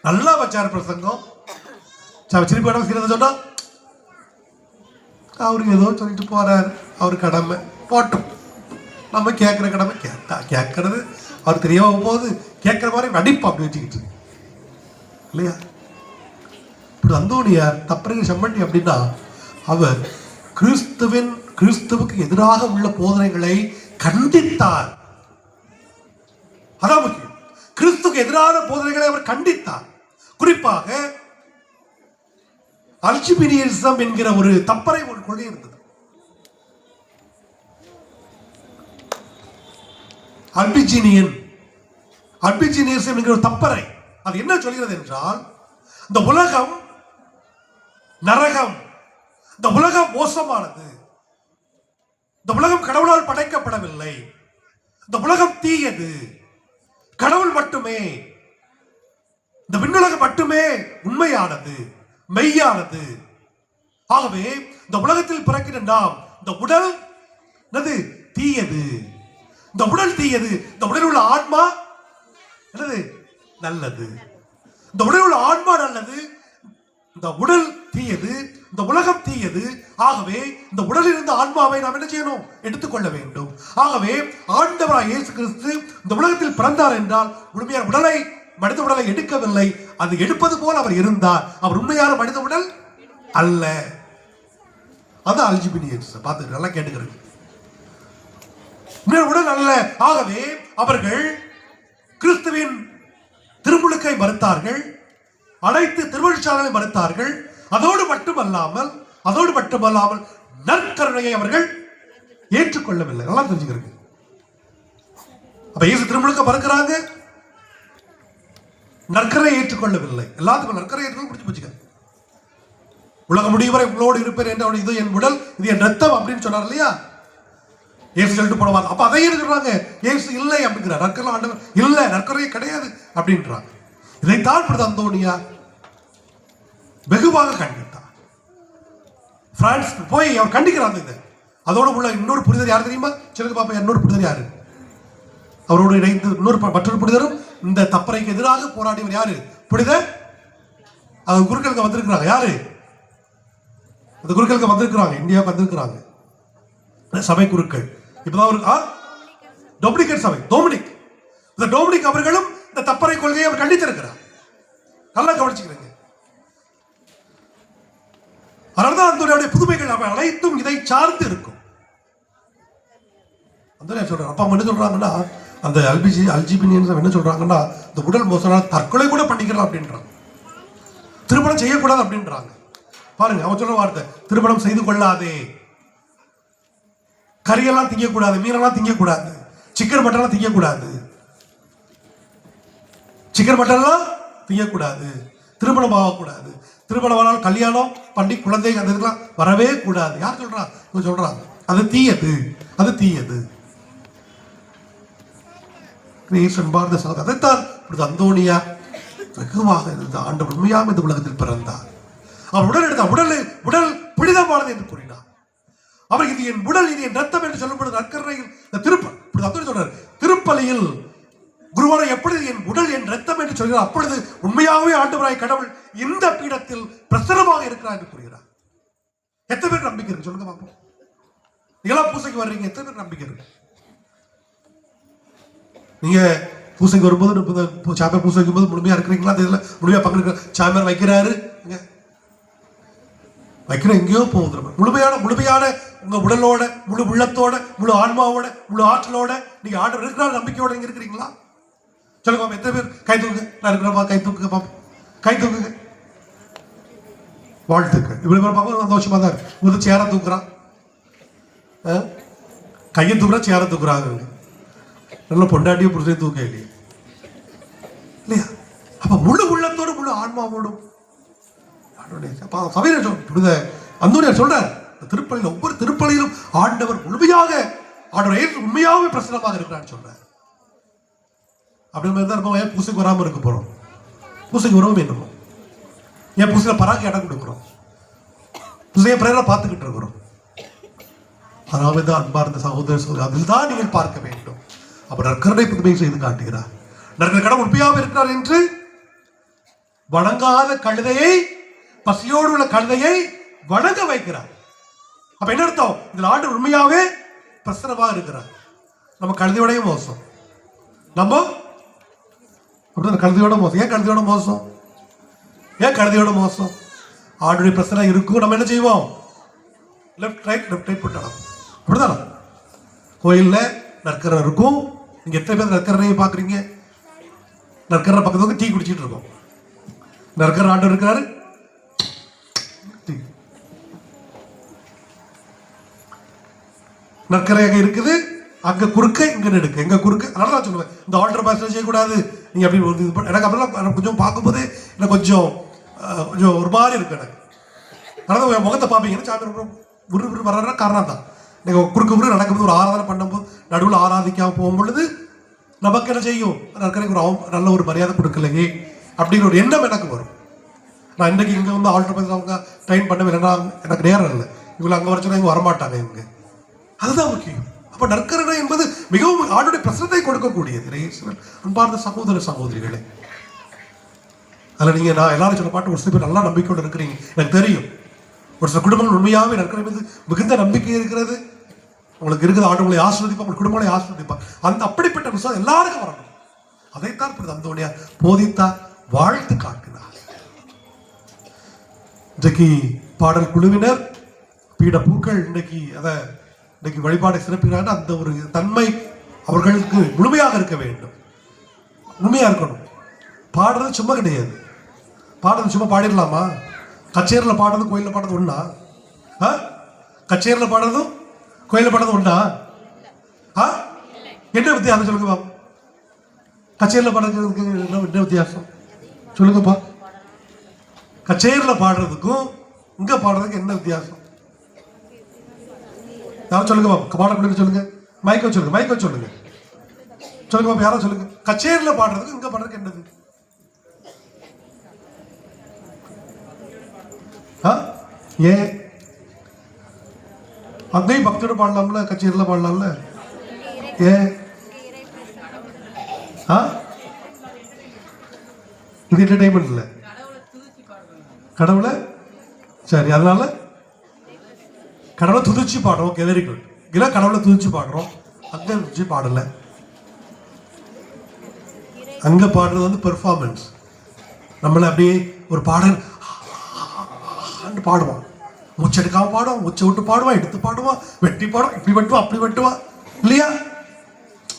நல்லா வச்சாரு பிரசங்கம், சாமி சிரிப்பு காட்டாலும் செய்யறத சொன்னா அவருக்கு ஏதோ சொல்லிட்டு போறாரு, அவரு கடமை போட்டும். நம்ம கேட்கிற கடமை கேட்கறது அவர் தெரியாம போகுது, கேட்கிற மாதிரி நடிப்பு அப்படி வச்சுக்கிட்டு இல்லையா? இப்படி அந்தோனியார் தப்பறைகள் சம்பட்டி அப்படின்னா அவர் கிறிஸ்துவுக்கு எதிராக உள்ள போதனைகளை கண்டித்தார். அதான் முக்கியம். கிறிஸ்துவுக்கு எதிரான போதனைகளை அவர் கண்டித்தார். குறிப்பாக அல்ஜிபினியனிசம் என்கிற ஒரு தப்பறை ஒரு கொள்கை இருந்தது. அல்பிஜினியனிசம் என்கிற ஒரு தப்பறை. அது என்ன சொல்கிறது என்றால், இந்த உலகம் நரகம், இந்த உலகம் மோசமானது, இந்த உலகம் கடவுளால் படைக்கப்படவில்லை, இந்த உலகம் தீயது, கடவுள் மட்டுமே, இந்த விண்ணுலகம் மட்டுமே உண்மையானது, மெய்யானது. ஆகவே இந்த உலகத்தில் பிறக்கிற நாம், இந்த உடல் என்னது? தீயது. இந்த உடல் தீயது, இந்த உடலில் உள்ள ஆன்மா என்னது? நல்லது. இந்த உடலில் உள்ள ஆன்மா நல்லது, இந்த உடல் தீயது, இந்த உலகம் தீயது. ஆகவே இந்த உடலில் இருந்த ஆன்மாவை நாம் என்ன செய்யணும்? எடுத்துக்கொள்ள வேண்டும். ஆகவே ஆண்டவராய் இயேசு கிறிஸ்து இந்த உலகத்தில் பிறந்தார் என்றால் உண்மையான உடலை, மனித உடலை எடுக்கவில்லை, அது எடுப்பது போல் அவர் இருந்தார். அவர் உண்மையான மனித உடல் அல்ல. அதான் அல்ஜிபினியன்ஸ். பார்த்து நல்லா கேட்டுக்கிறது, உடல் அல்ல. ஆகவே அவர்கள் கிறிஸ்துவின் திருமுழுக்கை மறுத்தார்கள், அனைத்து திருவழிச்சாலை மறுத்தார்கள். அதோடு மட்டுமல்லாமல் நற்கருணையை அவர்கள் ஏற்றுக்கொள்ளவில்லை. நல்லா தெரிஞ்சுக்கிறது. அப்ப இயேசு திருமுழுக்க மறுக்கிறாங்க, நற்கரை ஏற்றுக்கொள்ளவில்லை. எல்லாத்துக்கும் நற்கரை ஏற்றுக்கொள்ள பிடிச்சு போச்சுக்க. உலக முடிவரை உங்களோடு இருப்பேன் என்ற இது என் உடல், இது என் ரத்தம் அப்படின்னு சொன்னார் இல்லையா? இயேசு சொல்லிட்டு போனவாங்க. அப்ப அதை சொல்றாங்க, இயேசு இல்லை அப்படிங்கிறார். நற்கரை ஆண்டவர் இல்லை, நற்கரையே கிடையாது அப்படின்றாங்க. இதைத்தான் அந்தோனியார் வெகுவாக கண்டித்தார். பிரான்ஸ் போய் அவர் கண்டிக்கிறாங்க. இது அதோட உள்ள இன்னொரு புரிதர் யார் தெரியுமா? சொல்லுங்க பாப்பா, இன்னொரு புரிதர் யாரு? அவரோடு இணைந்து மற்றொரு புனிதரும் இந்த தப்பறைக்கு எதிராக போராடியவர் யாரு? புனிதர். அது குருக்களுக்கு வந்திருக்கிறாங்க. யாரு அந்த குருக்களுக்கு வந்திருக்கிறாங்க? இந்தியாவுக்கு வந்திருக்கிறாங்க சபை குருக்கள். இப்பதான் ஒரு டொமினிக்கன் சபை, டொமினிக். இந்த டொமினிக் அவர்களும் இந்த தப்பறை கொள்கையை அவர் கண்டித்திருக்கிறார். நல்லா கவனிச்சுக்கிறீங்க. அதனால்தான் அந்தோனியாருடைய புதுமைகள் அவை அனைத்தும் இதை சார்ந்து இருக்கும். அந்தோனியார் சொல்றார். அப்பா என்ன சொல்றாங்கன்னா, அந்த அல்ஜிபினியன்ஸ் என்ன சொல்றாங்கன்னா, இந்த உடல் மோசனால தற்கொலை கூட பண்ணிக்கலாம் அப்படின்றாங்க, திருமணம் செய்யக்கூடாது அப்படின்றாங்க. பாருங்க அவன் சொல்ற வார்த்தை, திருமணம் செய்து கொள்ளாதே, கறியெல்லாம் திங்கக்கூடாது, மீனெல்லாம் திங்கக்கூடாது, சிக்கன் மட்டன்லாம் திங்கக்கூடாது, சிக்கன் மட்டன்லாம் திங்கக்கூடாது, திருமணம் ஆகக்கூடாது, திருமணம் ஆனால் கல்யாணம் பண்ணி குழந்தை அந்த இதுக்கெல்லாம் வரவே கூடாது. யார் சொல்றா? இவங்க சொல்றாங்க அது தீயது, அது தீயது. அன்பார்ந்த சகோதரர், அதைத்தான் அந்தோனியா வெகுவாக இருந்த ஆண்டவர் உண்மையாக இந்த உலகத்தில் பிறந்தார். அவர் உடல் எடுத்தார், உடல் புனிதமானது என்று கூறினார். அவர் இது என் உடல், இது என் ரத்தம் என்று சொல்லப்படுது. நற்கருணையில் சொல்றார், திருப்பலியில் குருவான எப்பொழுது என் உடல் என் ரத்தம் என்று சொல்கிறார், அப்பொழுது உண்மையாகவே ஆண்டவராய் கடவுள் இந்த பீடத்தில் பிரசனமாக இருக்கிறார் என்று கூறுகிறார். எத்தனை பேர் நம்பிக்கை இருக்கு சொல்லுங்க பாப்போம். நீங்களாம் பூசைக்கு வர்றீங்க, எத்தனை பேர் நம்பிக்கை இருக்கு? நீங்க பூசைக்கு வரும்போது சாமியார் பூசை வைக்கும்போது முழுமையா இருக்கிறீங்களா? தெரியல, முழுமையா பக்கம் சாமியார் வைக்கிறாரு, வைக்கிற எங்கேயோ போகுது. முழுமையான உங்க உடலோட, முழு உள்ளத்தோட, முழு ஆன்மாவோட, முழு ஆற்றலோட நீங்க ஆண்டவர் இருக்கிறார் நம்பிக்கையோட நீங்க இருக்கிறீங்களா? சொல்லுங்க பாப்பா, எத்தனை பேர் கை தூக்குங்க? நான் இருக்கிறப்பா, கை தூக்குங்க பாப்பா, கை தூக்குங்க. வாழ்த்துக்கள். இவ்வளவு பேர் பாப்பா சந்தோஷமா தான் இருக்கு. ஒரு சேரை தூக்குறான், கையை தூக்குறான், சேரை தூக்குறாங்க. நல்ல பொண்டாட்டியும் புருஷனையும் தூக்க இல்லையா? அப்ப முழு உள்ளத்தோடு முழு ஆன்மாவோடும் அந்தோனியார் சொல்றார், திருப்பலியில் ஒவ்வொரு திருப்பலியிலும் ஆண்டவர் முழுமையாக, ஆண்டவர் உண்மையாகவே பிரசனமாக இருக்கிறான்னு சொல்றார். அப்படி மாதிரி தான் நம்ம ஏன் பூசைக்கு வராமல் இருக்க போறோம்? பூசைக்கு வரவும் என்னமோ ஏன் பூசையில பராக்கு இடம் கொடுக்குறோம், பூசையை பிரேர பார்த்துக்கிட்டு இருக்கிறோம். அதாவது தான் அன்பார்ந்த சகோதரர், அதில் தான் நீங்கள் பார்க்க வேண்டும். அப்ப நற்கருணை புதுமை செய்து காட்டுகிறார். நற்கருணை கடவுள் உண்மையாக இருக்கிறார் என்று வணங்காத கழுதையை, பசியோடு உள்ள கழுதையை வணங்க வைக்கிறார். அப்ப என்ன அர்த்தம்? இந்த ஆண்டு உண்மையாவே பிரசனமாக இருக்கிறார். நம்ம கழுதையோடய மோசம், நம்ம கழுதையோட மோசம். ஏன் கழுதையோட மோசம்? ஏன் கழுதையோட மோசம்? ஆண்டுடைய பிரசனம் இருக்கும், நம்ம என்ன செய்வோம்? லெஃப்ட் ரைட் போட்டலாம். அப்படிதானே? கோயில்ல நற்கரை இருக்கும். நீங்க எத்தனை பேர் நற்கரையை பாக்குறீங்க? நற்கரை பக்கத்துக்கு டீ குடிச்சிட்டு இருக்கோம். நற்கரை ஆண்டு இருக்கிறாரு, நற்கரையாக இருக்குது, அங்க குறுக்க இங்க நெடுக்க, எங்க குறுக்க. அதனால நான் சொல்லுவேன், இந்த ஆல்டர் பாஸ்டர் செய்யக்கூடாது நீங்க அப்படி எனக்கு அப்படிலாம் கொஞ்சம் பார்க்கும்போது எனக்கு கொஞ்சம் ஒரு மாதிரி இருக்கு எனக்கு. அதனால முகத்தை பார்ப்பீங்கன்னா சாமி விறு வர்ற காரணம் தான். நீங்க குறுக்கு நடக்கும்போது ஒரு ஆராதனை பண்ணும்போது நடுவில் ஆராதிக்காம போகும்பொழுது நமக்கு என்ன செய்யும்? நற்கரைக்கு ஒரு நல்ல ஒரு மரியாதை கொடுக்கலையே அப்படிங்கிற ஒரு எண்ணம் எனக்கு வரும். நான் இன்றைக்கு இங்கே வந்து ஆல்டர் பாஸ்டர் அவங்க ட்ரெயின் பண்ணவே இல்லைன்னா எனக்கு நேரம் இல்லை, இவங்களை அங்கே வர சொன்னா இவங்க வரமாட்டாங்க இவங்க. அதுதான் முக்கியம். அப்ப நற்கருணை என்பது மிகவும் ஆண்டுடைய பிரசனத்தை கொடுக்கக்கூடியது. அன்பார்ந்த சகோதர சகோதரிகளே, அதில் நீங்க நான் எல்லாரும் சொன்ன பாட்டு ஒரு சில பேர் நல்லா நம்பிக்கையோடு இருக்கிறீங்க எனக்கு தெரியும். ஒரு சில குடும்பங்கள் உண்மையாகவே நற்கருணை மீது மிகுந்த நம்பிக்கை இருக்கிறது. உங்களுக்கு இருக்கிற ஆண்டுகளை ஆஸ்வதிப்பா, உங்கள் குடும்பங்களை ஆஸ்வதிப்பா. அந்த அப்படிப்பட்ட விஷயம் எல்லாருக்கும் வரணும். அதைத்தான் அந்தோனியார் போதித்தார், வாழ்த்து காட்டினார். இன்றைக்கு பாடல் குழுவினர் பீட பூக்கள் இன்னைக்கு வழிபாடை சிறப்பிக்கிறாங்க. அந்த ஒரு தன்மை அவர்களுக்கு முழுமையாக இருக்க வேண்டும், முழுமையா இருக்கணும். பாடுறது சும்மா கிடையாது. பாடுறது சும்மா பாடிடலாமா? கச்சேரியில் பாடுறதும் கோயிலில் பாடுறது ஒண்ணா? கச்சேரியில் பாடுறதும் கோயிலில் பாடுறது ஒண்ணா? என்ன வித்தியாசம் சொல்லுங்கப்பா? கச்சேரியில் பாடுறதுக்கு என்ன வித்தியாசம் சொல்லுங்கப்பா? கச்சேரியில் பாடுறதுக்கும் இங்க பாடுறதுக்கு என்ன வித்தியாசம்? யாரும் சொல்லுங்க பாப்பா, பாடக்கூடிய சொல்லுங்க, மைக்க சொல்லுங்க பாப்பா, யாரும் சொல்லுங்க. கச்சேரியில் பாடுறதுக்கு இங்க பாடுறதுக்கு என்னது? ஏன் அங்கேயும் பக்தியோட பாடலாம்ல, கச்சேரியில் பாடலாம்ல? ஏன் இது என்டர்டைன்மெண்ட் இல்லை, கடவுளை சரி, அதனால கடவுளை துதிச்சு பாடுறோம். Okay, very good. இல்லை கடவுளை துதிச்சு பாடுறோம், அங்க துதிச்சு பாடல. அங்க பாடுறது வந்து பெர்ஃபார்மன்ஸ். நம்மள அப்படியே ஒரு பாடல் பாடுவான், மூச்செடுக்காம பாடுவான், மூச்சை விட்டு பாடுவான், எடுத்து பாடுவான், வெட்டி பாடுவான், இப்படி வெட்டுவான், அப்படி வெட்டுவான் இல்லையா?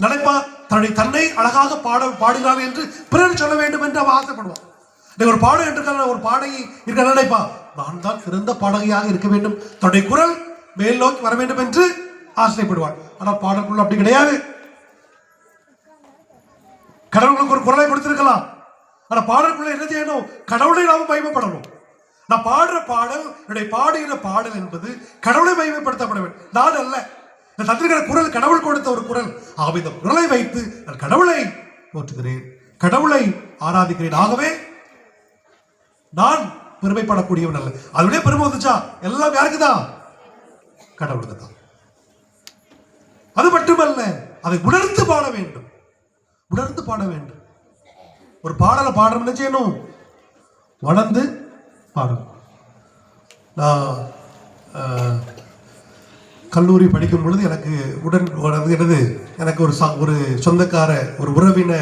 நினைப்பா தன்னை அழகாக பாடுகிறார் என்று பிறர் சொல்ல வேண்டும் என்று அவன் ஆசைப்படுவான். ஒரு பாடகன் இருக்கிற ஒரு பாடகி இருக்கிற நினைப்பா, நான் தான் சிறந்த பாடகியாக இருக்க வேண்டும், தன்னுடைய குரல் மேல் நோக்கி வர வேண்டும் என்று ஆசைப்படுவான். ஆனால் பாடல்குள்ள அப்படி கிடையாது. கடவுளுக்கு ஒரு குரலை கொடுத்திருக்கலாம், ஆனா பாடல்குள்ள என்ன செய்யணும்? கடவுளை நாம மகிமைப்படணும். நான் பாடுற பாடல், என்னுடைய பாடுகிற பாடல் என்பது கடவுளை மகிமைப்படுத்தப்பட வேண்டும், நான் அல்ல. தந்திருக்கிற குரல் கடவுள் கொடுத்த ஒரு குரல். ஆகவே இந்த குரலை வைத்து நான் கடவுளை போற்றுகிறேன், கடவுளை ஆராதிக்கிறேன். ஆகவே நான் பெருமைப்படக்கூடியவன் அல்ல. அதுவே பெருமை வந்துச்சா எல்லாம் யாருக்குதான்? கடவுளுக்கு தான். அது மட்டுமல்ல, அதை உணர்ந்து பாட வேண்டும், உணர்ந்து பாட வேண்டும். ஒரு பாடலை பாடணும் என்ன செய்யணும்? உணர்ந்து பாடணும். நான் கல்லூரி படிக்கும் பொழுது எனக்கு எனக்கு ஒரு சொந்தக்கார ஒரு உறவின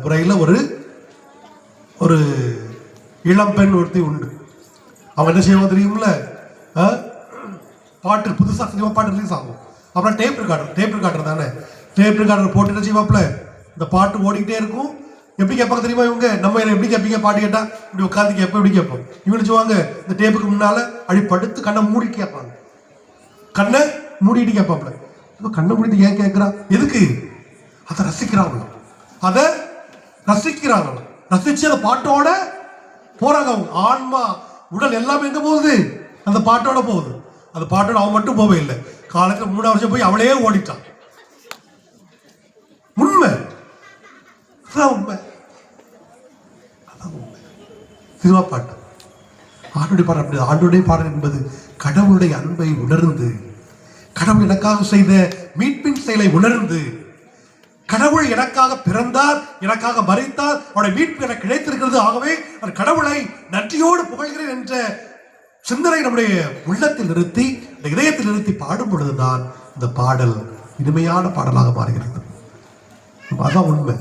முறையில் ஒரு இளம்பெண் ஒருத்தி உண்டு. அவன் என்ன செய்வான் தெரியும்ல? பாட்டு புதுசாக சினிமா பாட்டு ரிலீஸ் ஆகும். அப்புறம் டேப் ரெக்கார்டர் தானே, டேப் ரெக்கார்டர் போட்டு என்ன செய்வாப்ல, இந்த பாட்டு ஓடிக்கிட்டே இருக்கும். எப்படி கேட்பாங்க தெரியுமா இவங்க? நம்ம எப்படி கேட்பீங்க பாட்டு கேட்டா? இப்படி உட்காந்து கேட்போம், எப்படி கேட்போம். இவங்க சொல்லுவாங்க, இந்த டேப்புக்கு முன்னால அப்படி படுத்து கண்ணை மூடி கேட்பாங்க, கண்ணை மூடிட்டு கேட்பாப்ல. கண்ணை மூடிட்டு ஏன் கேட்கிறா? எதுக்கு? அதை ரசிக்கிறாங்களோ, அதை ரசிக்கிறாங்களோ, ரசிச்சு அந்த பாட்டோட போறாங்க. அவங்க ஆன்மா உடல் எல்லாமே எங்க போகுது? அந்த பாட்டோட போகுது. அந்த பாட்டோட அவன் மட்டும் போவே இல்லை. காலத்துல 3 வருஷம் போய் அவளே ஓடிட்டான். உண்மை, அதான் உண்மை, அதான் உண்மை. சினிமா பாட்டு, ஆண்டுடைய பாடல் அப்படி. ஆண்டுடைய பாடல் என்பது கடவுளுடைய அன்பை உணர்ந்து, கடவுள் எனக்காக செய்த மீட்பின் செயலை உணர்ந்து, கடவுள் எனக்காக பிறந்தார், எனக்காக மரித்தார், அவருடைய மீட்பு எனக்கு கிடைத்திருக்கிறது, ஆகவே நான் கடவுளை நன்றியோடு புகழ்கிறேன் என்ற சிந்தனை நம்முடைய உள்ளத்தில் நிறுத்தி, இந்த இதயத்தில் நிறுத்தி பாடும் பொழுதுதான் இந்த பாடல் இனிமையான பாடலாக மாறுகிறது. அதான் உண்மை.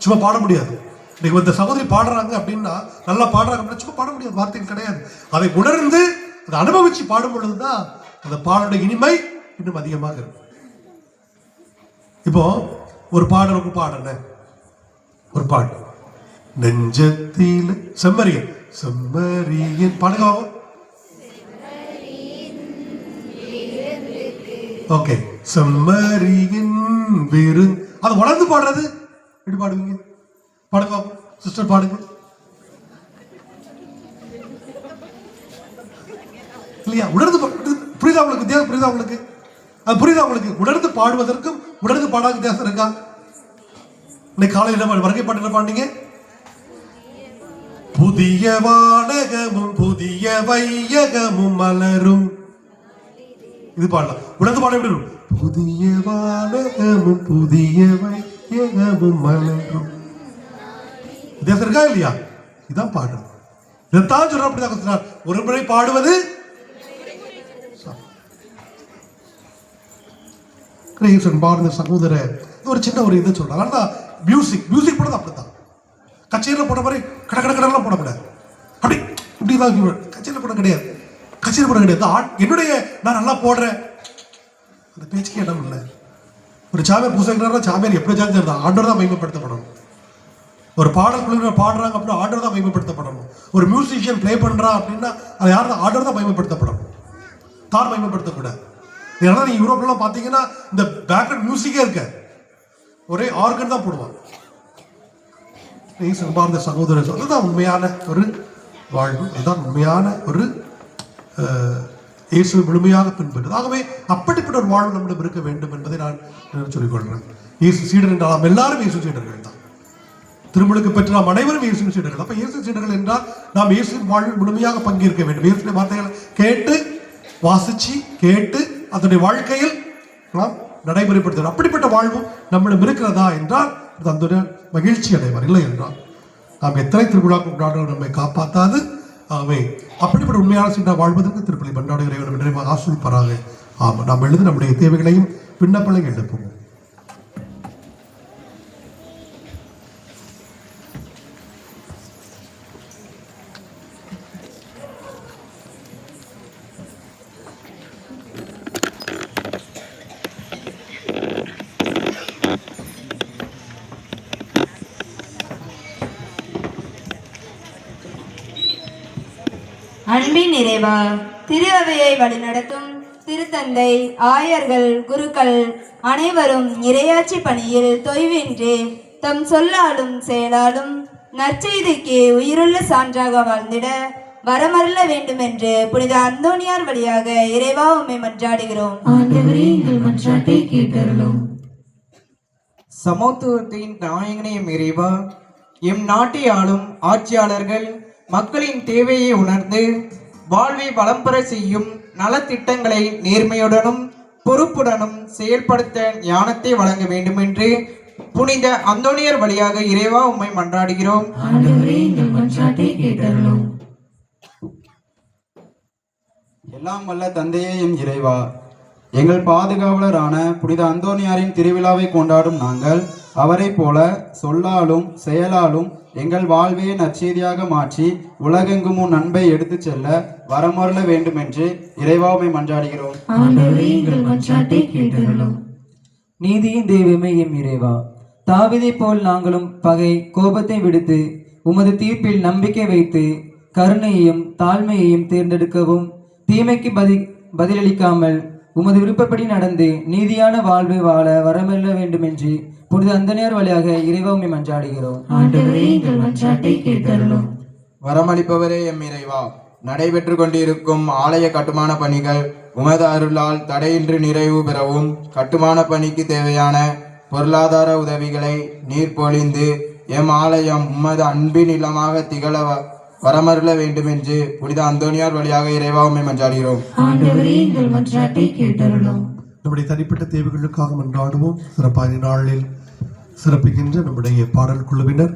சும்மா பாட முடியாது. இன்னைக்கு இந்த சகோதரி பாடுறாங்க அப்படின்னா, நல்லா பாடுறாங்க அப்படின்னா சும்மா பாட முடியாது, வார்த்தைகள் கிடையாது. அதை உணர்ந்து அதை அனுபவிச்சு பாடும் பொழுதுதான் அந்த பாடலுடைய இனிமை இன்னும் அதிகமாக இருக்கும். இப்போ ஒரு பாடலுக்கு பாடுறேன், ஒரு பாட்டு நெஞ்சத்தில் செம்மறியன் செம்மறியன் பாடுங்க. ஓகே, செம்மறியன் விரு, அது உணர்ந்து பாடுறது. எப்படி பாடுவீங்க? பாடுங்க சிஸ்டர், பாடுங்க. இல்லையா? உணர்ந்து புரியுதா உங்களுக்கு? வித்தியாசம் புரியுதா உங்களுக்கு? அது புரியுதா உங்களுக்கு? உணர்ந்து பாடுவதற்கும் உணர்ந்து பாடாத வித்தியாசம் இருக்கா? இன்னைக்கு காலையில் வருகை பாட்டு என்ன பாடுனீங்க? புதிய வானகமும் புதிய வையகமும் மலரும். இது பாடலாம். உணர்ந்து பாட எப்படி இருக்கும்? புதிய வானகமும் புதிய வையகமும் மலரும். வித்தியாசம் இருக்கா இல்லையா? இதான் பாடுறது. இதைத்தான் சொல்ற. அப்படிதான் சொன்னார், ஒரு முறை பாடுவது பாடுங்க சகோதரர். ஒரு சின்ன ஒரு இதை சொல்றாங்க. அதான் மியூசிக் போடுறது அப்படித்தான். கச்சேரியில் போட மாதிரி கடலாம் போடக்கூடாது. அப்படி இப்படிதான் கச்சேரியில் போட கிடையாது, கச்சேரி போட கிடையாது. என்னுடைய நான் நல்லா போடுறேன் அந்த பேச்சுக்கு இடம் இல்லை. ஒரு சாமியார் பூசைக்கிறாரா, சாமியார் எப்படி சார்ஜ் ஆண்டவர் தான் மகிமைப்படுத்தப்படணும். ஒரு பாடல் குழுவினர் பாடுறாங்க அப்படின்னா ஆண்டவர் தான் மகிமைப்படுத்தப்படணும். ஒரு மியூசிஷியன் பிளே பண்றான் அப்படின்னா அது யார் தான்? ஆண்டவர் தான் மகிமைப்படுத்தப்படணும், தான் மகிமைப்படுத்தக்கூடாது. ஏன்னா நீங்க யூரோப்லாம் பார்த்தீங்கன்னா இந்த பேக்ரவுண்ட் மியூசிக்கே இருக்க, ஒரே ஆர்கன் தான் போடுவாங்க. பார்ந்த சகோதரர், அதுதான் உண்மையான ஒரு வாழ்வு, அதுதான் உண்மையான ஒரு இயேசுவை முழுமையாக பின்பற்றுவது. ஆகவே அப்படிப்பட்ட ஒரு வாழ்வு நம்மிடம் இருக்க வேண்டும் என்பதை நான் சொல்லிக்கொள்கிறேன். இயேசு சீடர் என்றால் நாம் எல்லாரும் இயேசு சீடர்கள் தான். திருமுழுக்கு பெற்ற நாம் அனைவரும் இயேசு சீடர்கள். அப்ப இயேசு சீடர்கள் என்றால் நாம் இயேசுவின் வாழ்வில் முழுமையாக பங்கேற்க வேண்டும். இயேசுவின் வார்த்தைகளை கேட்டு வாசிச்சு கேட்டு அதனுடைய வாழ்க்கையில் நாம் நடைமுறைப்படுத்த. அப்படிப்பட்ட வாழ்வு நம்மிடம் இருக்கிறதா என்றால் அந்த மகிழ்ச்சி அடைவார். இல்லை என்றால் நாம் எத்தனை திருவிழாக்கு கொண்டாடுறோம் நம்மை காப்பாற்றாது. ஆகவே அப்படிப்பட்ட உண்மையான சீடா வாழ்வதற்கு திருப்பலி பண்டாடுகிற நிறைவாக ஆஸ்வதிப்பாராக. ஆமாம், நாம் எழுதி நம்முடைய தேவைகளையும் விண்ணப்பங்களையும் எழுப்புவோம். அன்பின் நிறைவா, திரு அவையை வழிநடத்தும் திருத்தந்தை, ஆயர்கள், குருக்கள் அனைவரும் இறையாட்சி பணியில் தொய்வின்றி தம் சொல்லாலும் செயலாலும் நற்செய்திக்கு உயிருள்ள சான்றாக வாழ்ந்திட வரமருள வேண்டும் என்று புனித அந்தோணியார் வழியாக இறைவா உம்மை மன்றாடுகிறோம். ஆண்டவரே, எங்கள் மன்றாட்டை கேட்டருளும். சமத்துவத்தின் நாயகனே இறைவா, எம் நாட்டை ஆளும் ஆட்சியாளர்கள் மக்களின் தேவையை உணர்ந்து வாழ்வை வளம் பெற செய்யும் நலத்திட்டங்களை நேர்மையுடனும் பொறுப்புடனும் செயல்படுத்த ஞானத்தை வழங்க வேண்டும் என்று புனித அந்தோணியர் வழியாக இறைவா உம்மை மன்றாடுகிறோம். ஆண்டவரே, எங்கள் மன்றாட்டை கேட்டருளும். எல்லாம் வல்ல தந்தையே எம் இறைவா, எங்கள் பாதுகாவலரான புனித அந்தோணியாரின் திருவிழாவை கொண்டாடும் நாங்கள் அவரை போல சொல்லாலும் செயலாலும் எங்கள் வாழ்வை நற்செய்தியாக மாற்றி உலகெங்கும் உன் அன்பை எடுத்துச் செல்ல வரமருள வேண்டும் என்று இறைவாவை மன்றாடுகிறோம். ஆண்டவரே, எங்கள் மன்றாட்டை கேட்டருளும். நீதியின் தெய்வமே எம் இறைவா, தாவீதை போல் நாங்களும் பகை கோபத்தை விடுத்து உமது தீர்ப்பில் நம்பிக்கை வைத்து கருணையையும் தாழ்மையையும் தேர்ந்தெடுக்கவும் தீமைக்கு பதிலளிக்காமல் உமது விருப்பப்படி நடந்து நீதியான வாழ்வை வாழ வரமெல்ல வேண்டும் என்று புனித அந்தோணியார் வழியாக இறைவா உம்மை மன்றாடுகிறோம். ஆண்டவரே, எங்கள் மன்றாட்டை கேட்டருளும். வரமளிப்பவரே எம் இறைவா, நடைபெற்று கொண்டிருக்கும் ஆலய கட்டுமான பணிகள் உமது அருளால் தடையின்றி நிறைவு பெறவும் கட்டுமான பணிக்கு தேவையான பொருளாதார உதவிகளை நீர் பொழிந்து எம் ஆலயம் உமது அன்பின் இல்லமாக திகழ வரமருள வேண்டும் என்று புனித அந்தோணியார் வழியாக இறைவா உம்மை மன்றாடுகிறோம். ஆண்டவரே, எங்கள் மன்றாட்டை கேட்டருளும். நம்முடைய தனிப்பட்ட தேவைகளுக்காக மன்றாடுவோம். சிறப்பான நாளில் சிறப்புகின்ற நம்முடைய பாடல் குழுவினர்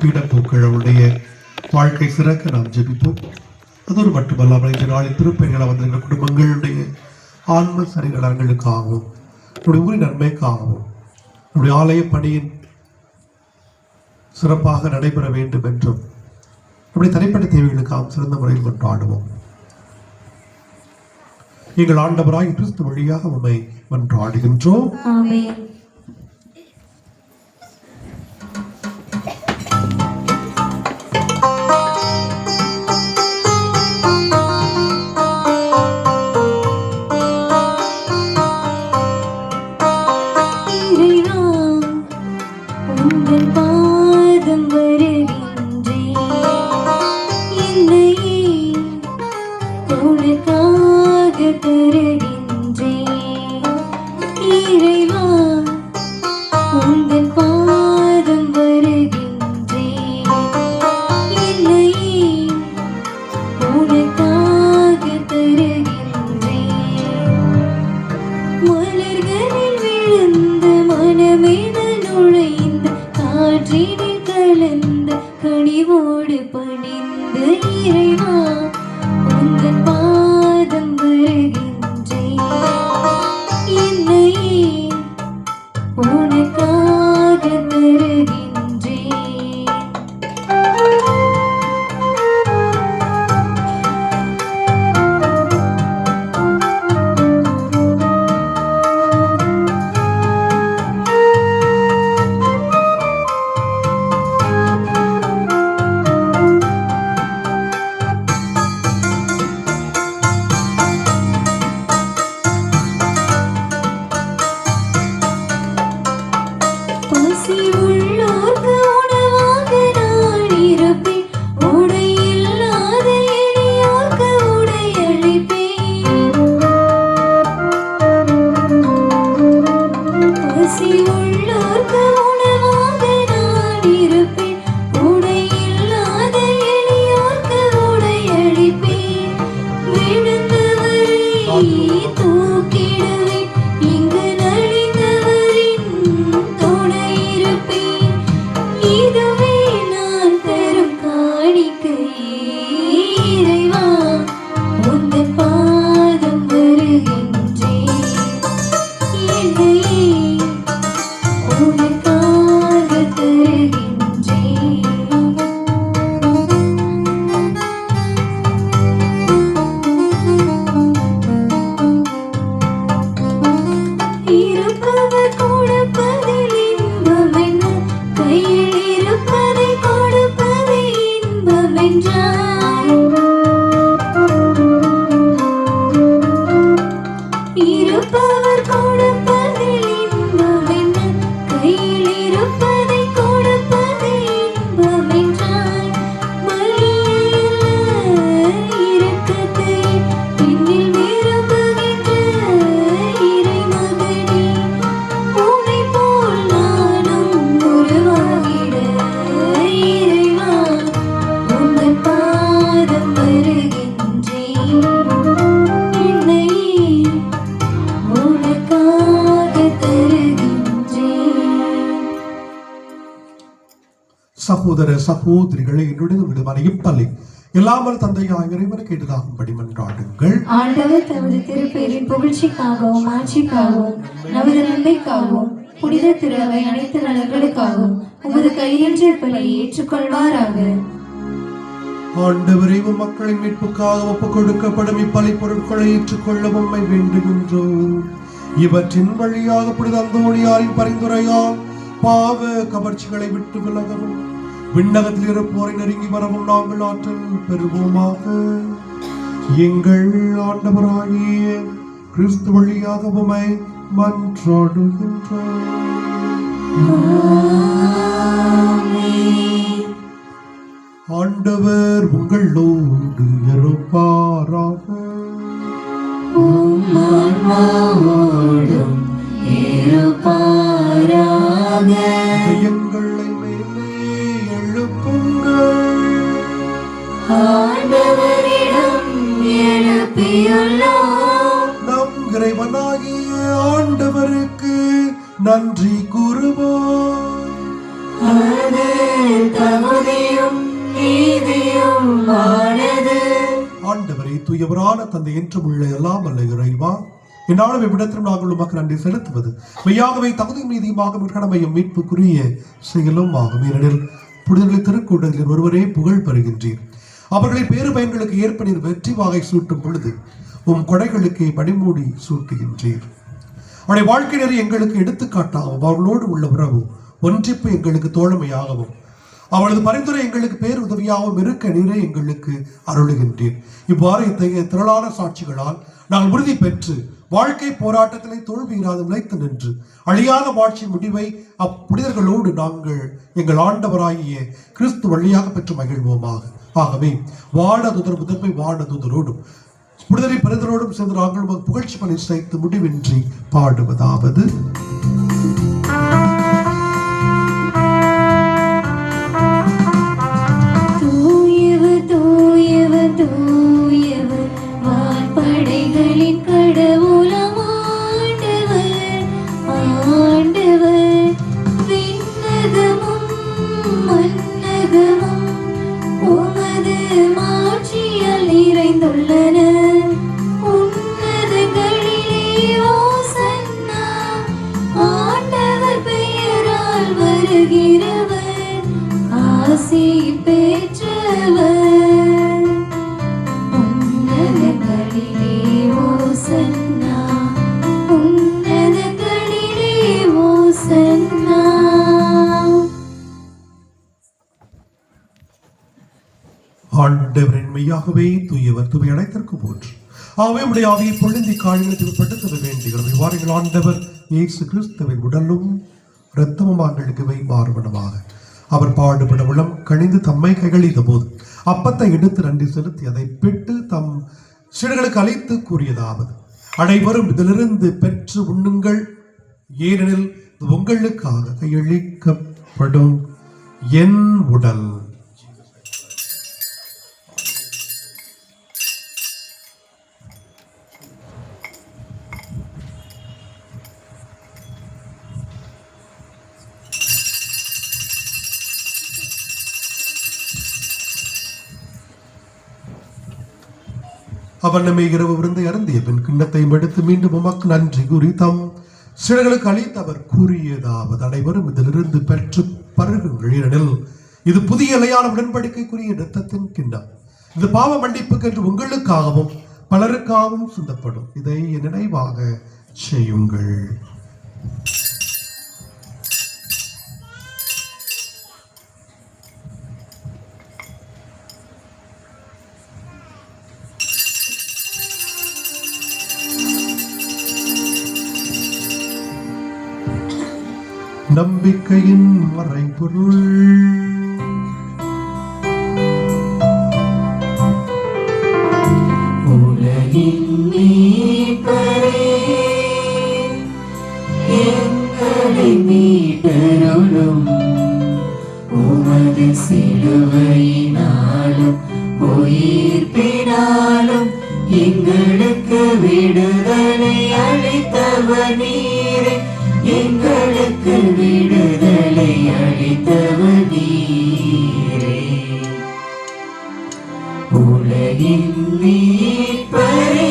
பீடப்பூக்களுடைய வாழ்க்கை சிறக்க நாம் ஜெபிப்போம். அதோடு மட்டுமல்லாமல் இந்த நாளில் திருப்பணிகளை வந்திருக்கிற குடும்பங்களுடைய ஆன்ம சரிநலன்களுக்காகவும் நம்முடைய ஊரின் நன்மைக்காகவும் நம்முடைய ஆலய பணியின் சிறப்பாக நடைபெற வேண்டும் என்றும் நம்முடைய தனிப்பட்ட தேவைகளுக்காக சிறந்த முறையில் மன்றாடுவோம். எங்கள் ஆண்டவராய் கிறிஸ்து வழியாக உம்மை மன்றாடுகின்றோம். ஆமென். இறைவா, உங்கள் பாதம் வருகின்றேன். என்னை உனக்காக தருகின்றேன். இறைவா, உங்கள் பாதம் வருகின்றேன். என்னை உனக்காக தருகின்றேன். மலர்களில் விழுந்த மனமென நுழைந்த காற்றினில் கலந்த கனிவோடு பணிந்த இறைவா, உங்கள் பாதம் வருகின்றேன். என்னை உனக்காக தருகின்றேன். சகோதர சகோதரிகளை என்னுடைய விடுமனையும் பள்ளி எல்லாமல் தந்தையாய் இறைவனுக்கு எதிராகும்படி மன்றாடுங்கள். ஆண்டவர் தமது திருப்பெயரின் புகழ்ச்சிக்காகவும் ஆட்சிக்காகவும் நமது நன்மைக்காகவும் புனித திருவை அனைத்து நலன்களுக்காகவும் உமது கையின்ற பலியை ஏற்றுக்கொள்வாராக. ஆண்டவரே, மக்களின் மீட்புக்காக ஒப்புக் கொடுக்கப்படும் இப்பலி பொருட்களை ஏற்றுக்கொள்ள உம்மை வேண்டுகின்றோம். இவற்றின் வழியாக புனித அந்தோணியாரின் பரிந்துரையால் பாவ கவர்ச்சிகளை விட்டு விலகவும் விண்ணகத்தில் இருப்போரை நெருங்கி வரவும் நாங்கள் ஆற்றல் பெறுவோமாக. எங்கள் ஆண்டவராகிய கிறிஸ்து வழியாக உம்மை மன்றாடுகின்றோம். ஆண்டவர் உங்களோடு இருப்பாராக. எங்களை மேலே எழுப்புங்கள். நம் இறைவனாகிய ஆண்டவருக்கு நன்றி கூறுவோம். ஆண்டவரை தூயவரான தந்தை என்றும் உள்ள எல்லாம் அல்ல இறைவா, என்னாலும் இவ்விடத்திலும் நாங்கள் உமக்கு நன்றி செலுத்துவது மெய்யாகவே தகுதி மீதியுமாக கடமையும் மீட்புக்குரிய செயலும் ஆகும். ஏனெனில் புனிதர்களை திருக்கூட்டங்களில் ஒருவரே புகழ் பெறுகின்றீர். அவர்களை பேறு பயன்களுக்கு ஏற்ப நீர் வெற்றி வாகை சூட்டும் பொழுது உம் கொடைகளுக்கு பனிமூடி சூட்டுகின்றீர். அவருடைய வாழ்க்கை நெறி எங்களுக்கு எடுத்துக்காட்டாகவும் அவர்களோடு உள்ள உறவு ஒன்றிப்பு எங்களுக்கு தோழமையாகவும் அவளது பரிந்துரை எங்களுக்கு பேர் உதவியாகவும் இருக்க நீரே எங்களுக்கு அருளுகின்றீர். இவ்வாறு இத்தகைய திரளான சாட்சிகளால் நாங்கள் உறுதி பெற்று வாழ்க்கை போராட்டத்திலே தோல்வியிராது நிலைத்து நின்று அழியாத வாழ்ச்சி முடிவை அப்புனிதர்களோடு நாங்கள் எங்கள் ஆண்டவராகிய கிறிஸ்து வழியாக பெற்று மகிழ்வோமாக. ஆகவே வானதுதர் முதன்மை வானதுதரோடும் புனிதரை பரிந்துரோடும் சேர்ந்து நாங்கள் புகழ்ச்சி பணி சேர்த்து முடிவின்றி பாடுவதாவது. ஆண்டவரின் மெய்யாகவே தூயவர் தூவை அனைத்திற்கு போன்று ஆகவே உடைய ஆவியை பொழுந்தி காரியங்களுக்கு படுத்த வேண்டுகிறோம். இவ்வாறு எங்கள் ஆண்டவர் இயேசு கிறிஸ்துவின் உடலும் இரத்தமும் எங்களுக்கு மாறுபடமாக அவர் பாடுபட உளம் கணிந்து தம்மை கைகளித்த போது அப்பத்தை எடுத்து நன்றி செலுத்தி அதை பெற்று தம் சீடர்களுக்கு அழைத்து கூறியதாவது, அனைவரும் இதிலிருந்து பெற்று உண்ணுங்கள், ஏனெனில் உங்களுக்காக கையளிக்கப்படும் என் உடல். அவர் நம்மை இரவு விருந்தை அருந்திய பின் கிண்ணத்தை எடுத்து மீண்டும் உமக்கு நன்றி கூறி தம் சீடர்களுக்கு அளித்து அவர் கூறியதாவது, அனைவரும் இதிலிருந்து பெற்று பருகுங்கள், ஏனெனில் இது புதிய நிலையான உடன்படிக்கைக்குரிய இரத்தத்தின் கிண்ணம். இது பாவ மன்னிப்புக்கு என்று உங்களுக்காகவும் பலருக்காகவும் சிந்தப்படும். இதை நினைவாக செய்யுங்கள். நம்பிக்கையின் மறைபொருள். உலகின் மீட்பரே, எங்களை மீட்டருளும். உமது சிலுவையினாலும் உயிர்ப்பினாலும் எங்களுக்கு விடுதலை அளித்தவர் நீரே. எங்களுக்கு விடுதலை அளித்தவர் நீர். என் மீட்பரே.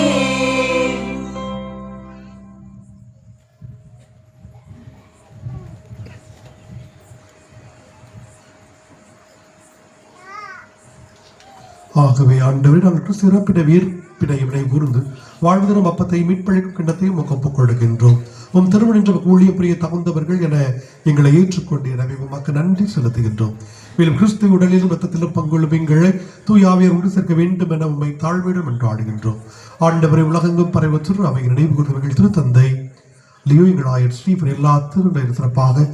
ஆகவே ஆண்டவரே, நாங்கள் சிறப்பிட வீர்ப்பினையினை கூர்ந்து வாழ்வதரும் அப்பத்தை மீட்பளிக்கும் கிண்ணத்தையும் ஒப்புக் கொடுக்கின்றோம். உம் திருமணம் ஊழிய புரிய தகுந்தவர்கள் என எங்களை ஏற்றுக்கொண்டு, எனவே உமக்கு நன்றி செலுத்துகின்றோம். மேலும் கிறிஸ்து உடலிலும் ரத்தத்திலும் பங்குள்ளும் எங்களை தூயாவியர் உண்டு சேர்க்க வேண்டும் என உண்மை தாழ்விடம் என்று ஆடுகின்றோம். ஆண்டவரை உலகெங்கும் பரவற்று அவை நினைவு கூறுவர்கள் திருத்தந்தை லியோ எங்கள் ஆயர் ஸ்ரீபர் எல்லா திருநெறி சிறப்பாக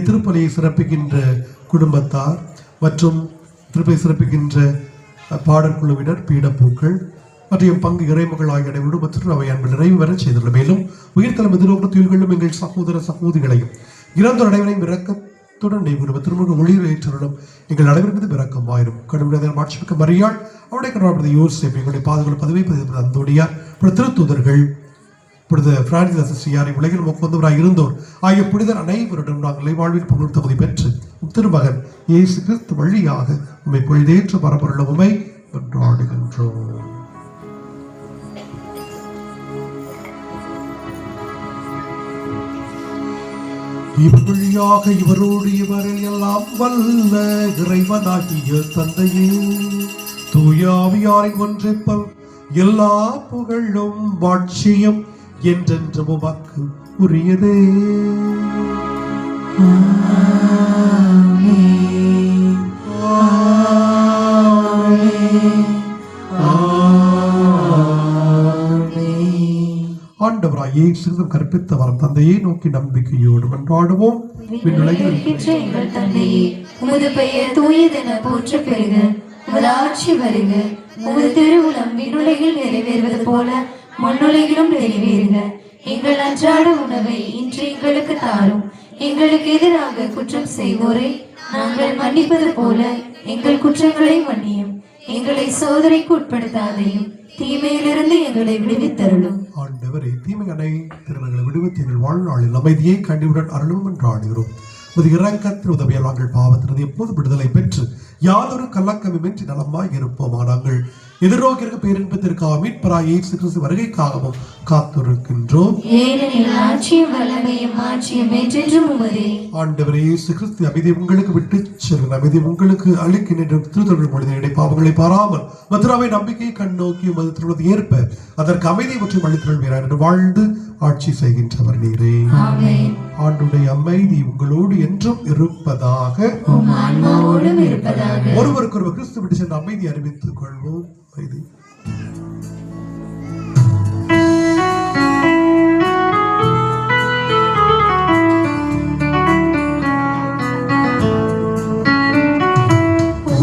திருப்பலியை சிறப்பிக்கின்ற குடும்பத்தார் மற்றும் திருப்பலை சிறப்பிக்கின்ற பாடற்குழுவினர், பீடப்பூக்கள் மற்றும் பங்கு இறைமகள் ஆகிய அனைவரும் மற்றும் அவை அன்பு நிறைவு வர செய்துள்ள. மேலும் உயிர்த்தலம் எதிர்நோக்க துயில்களும் எங்கள் சகோதர சகோதரிகளையும் இறந்த அனைவரையும் இரக்கத்துடன் நினைவு திருமுக ஒளிர் ஏற்றலும் எங்கள் அனைவருக்கு இரக்கமாயிரும். கடவுள் மாட்சிமிக்க மரியாள், அவருடைய கடவுள் யோசேப், எங்களுடைய பாதுகாப்பு பதவி பதிவு அந்தோடியார், திருத்தூதர்கள், புனித பிரான்சிஸ் அசிஸ்டியாரை, உலகில் முகந்தவராய் இருந்தோர் ஆகிய புனிதர் அனைவருடன் நாங்கள் வாழ்வில் புகழ் தகுதி பெற்று திருமகன் இயேசு கிறிஸ்து வழியாக உண்மை பொழுதேற்ற பரம்பொருள் உண்மை கொண்டாடுகின்றோம். இவர் வழியாக இவரோடு இவரை எல்லாம் வல்ல இறைவனாகிய தந்தையே, தூயாவியாரின் ஒன்றிப்பல் எல்லா புகழும் வாட்சியம் என்றென்றும் உமக்கு உரியதே. ஆண்டவராய் இயேசு கற்பித்த வரம் தந்தையை நோக்கி நம்பிக்கையோடு மன்றாடுவோம். எங்கள் தந்தையே, உமது பெயர் தூயதென போற்ற பெறுக. உமது ஆட்சி வருக. உமது திருவுளம் விண்ணுலகில் நிறைவேறுவது போல மண்ணுலகிலும் நிறைவேறுக. எங்கள் அன்றாட உணவை இன்று எங்களுக்கு தாரும். எங்களுக்கு எதிராக குற்றம் செய்வோரை நாங்கள் மன்னிப்பது போல எங்கள் குற்றங்களை மன்னியும். எங்களை சோதனைக்கு உட்படுத்தாதையும், தீமையிலிருந்து எங்களை விடுவித்தருளும். ஆண்டவரே, தீமை அனைத்து விடுவித்து எங்கள் வாழ்நாளில் அமைதியை கண்டிவுடன் அருளும் என்று ஆடுகிறோம். இரக்கத்தின் உதவியால் நாங்கள் பாவத்திலிருந்து எப்போது விடுதலை பெற்று யாதொரு கலக்கமின்றி நலமாய் இருப்போமா. நாங்கள் எதிர்நோக்கிற்கு பேரின்பத்திற்காக மீட்பராய் இயேசு கிறிஸ்து வருகைக்காகவும் காத்திருக்கின்றோம். ஆண்டவரே இயேசு கிறிஸ்து, அமைதி உங்களுக்கு விட்டு செல்லும், அமைதி உங்களுக்கு அளிக்கின்ற திருத்தொழில் மொழியினுடைய பாவங்களை பாராமல் மதுராவை நம்பிக்கை கண்ணோக்கி மதுத்துள்ளது ஏற்ப அதற்கு அமைதி மற்றும் அளித்தல் வீரர் என்று வாழ்ந்து ஆட்சி செய்கின்றவர் நீரே. ஆண்டுடைய அமைதி உங்களோடு என்றும் இருப்பதாக. ஒருவருக்கு ஒருவர் கிறிஸ்து விட்டு சென்ற அமைதி அறிவித்துக் கொள்வோம். அமைதி.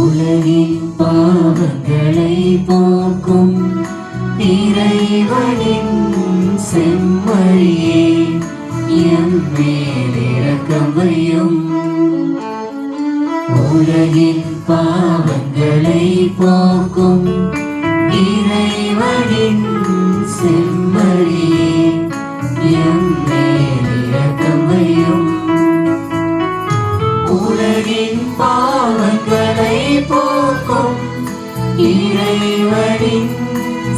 உலகின் பாவங்களை போக்கும் இறைவனின் செம்மறியே, எம் மேல் இரக்கம் வையும். உலகின் பாவங்களை போக்கும் இறைவனின் செம்மறியே, எம் மேல் இரக்கம் வையும். உலகின் பாவங்களை போக்கும் இறைவனின்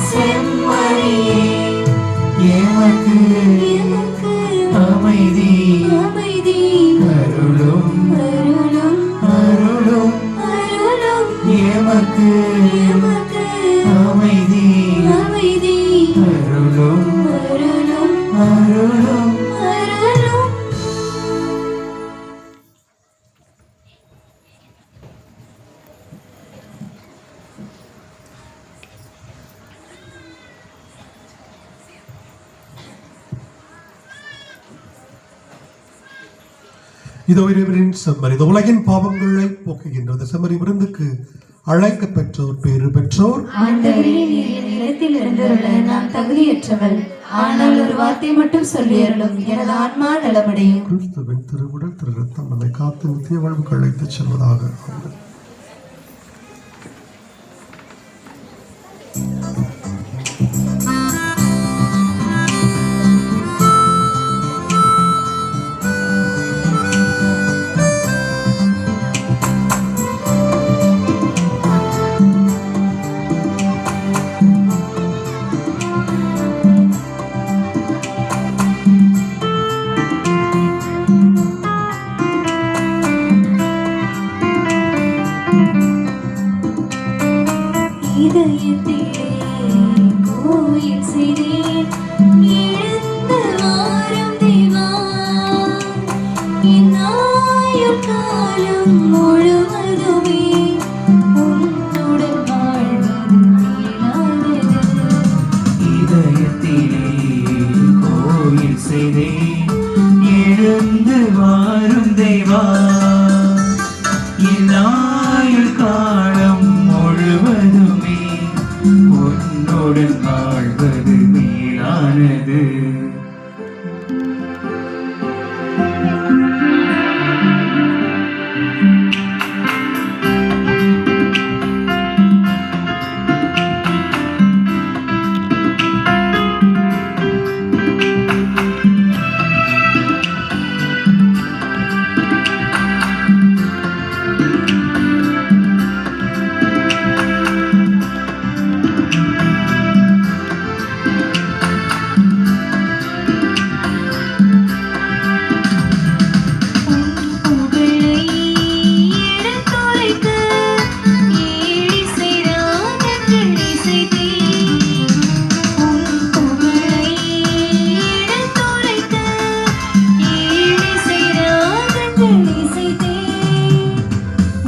செம்மறியே, எமக்கு அமைதி அருளும் அருளும் எமக்கு அமைதி அருளும் அருளும். இதோ இறைவனின் செம்மறி, இந்த உலகின் பாவங்களை போக்குகின்றது. செம்மறி விருந்துக்கு அழைக்க பெற்றோர் பேறு பெற்றோர். நிலத்தில் இருந்தருள நான் தகுதியற்றவள், ஆனால் ஒரு வார்த்தை மட்டும் சொல்லி அருளும், எனது ஆன்மா நலமடையும். கிறிஸ்துவின் திருவுடல் திரு ரத்தம் நம்மை காத்து நித்திய வாழ்வுக்கு அழைத்துச் செல்வதாக. இதயத்திலே கோயில் செய்தேன் எழுந்து வாரும் தேவா என் ஆயுள் காலம் முழுவதுமே உன்னுடன் வாழ்வது மேலானது. இதயத்திலே கோயில் செய்தேன் எழுந்து வாரும் தேவா என் ஆயுள் காலம் முழுவதுமே உன்னுடன் வாழ்வது மேலானது.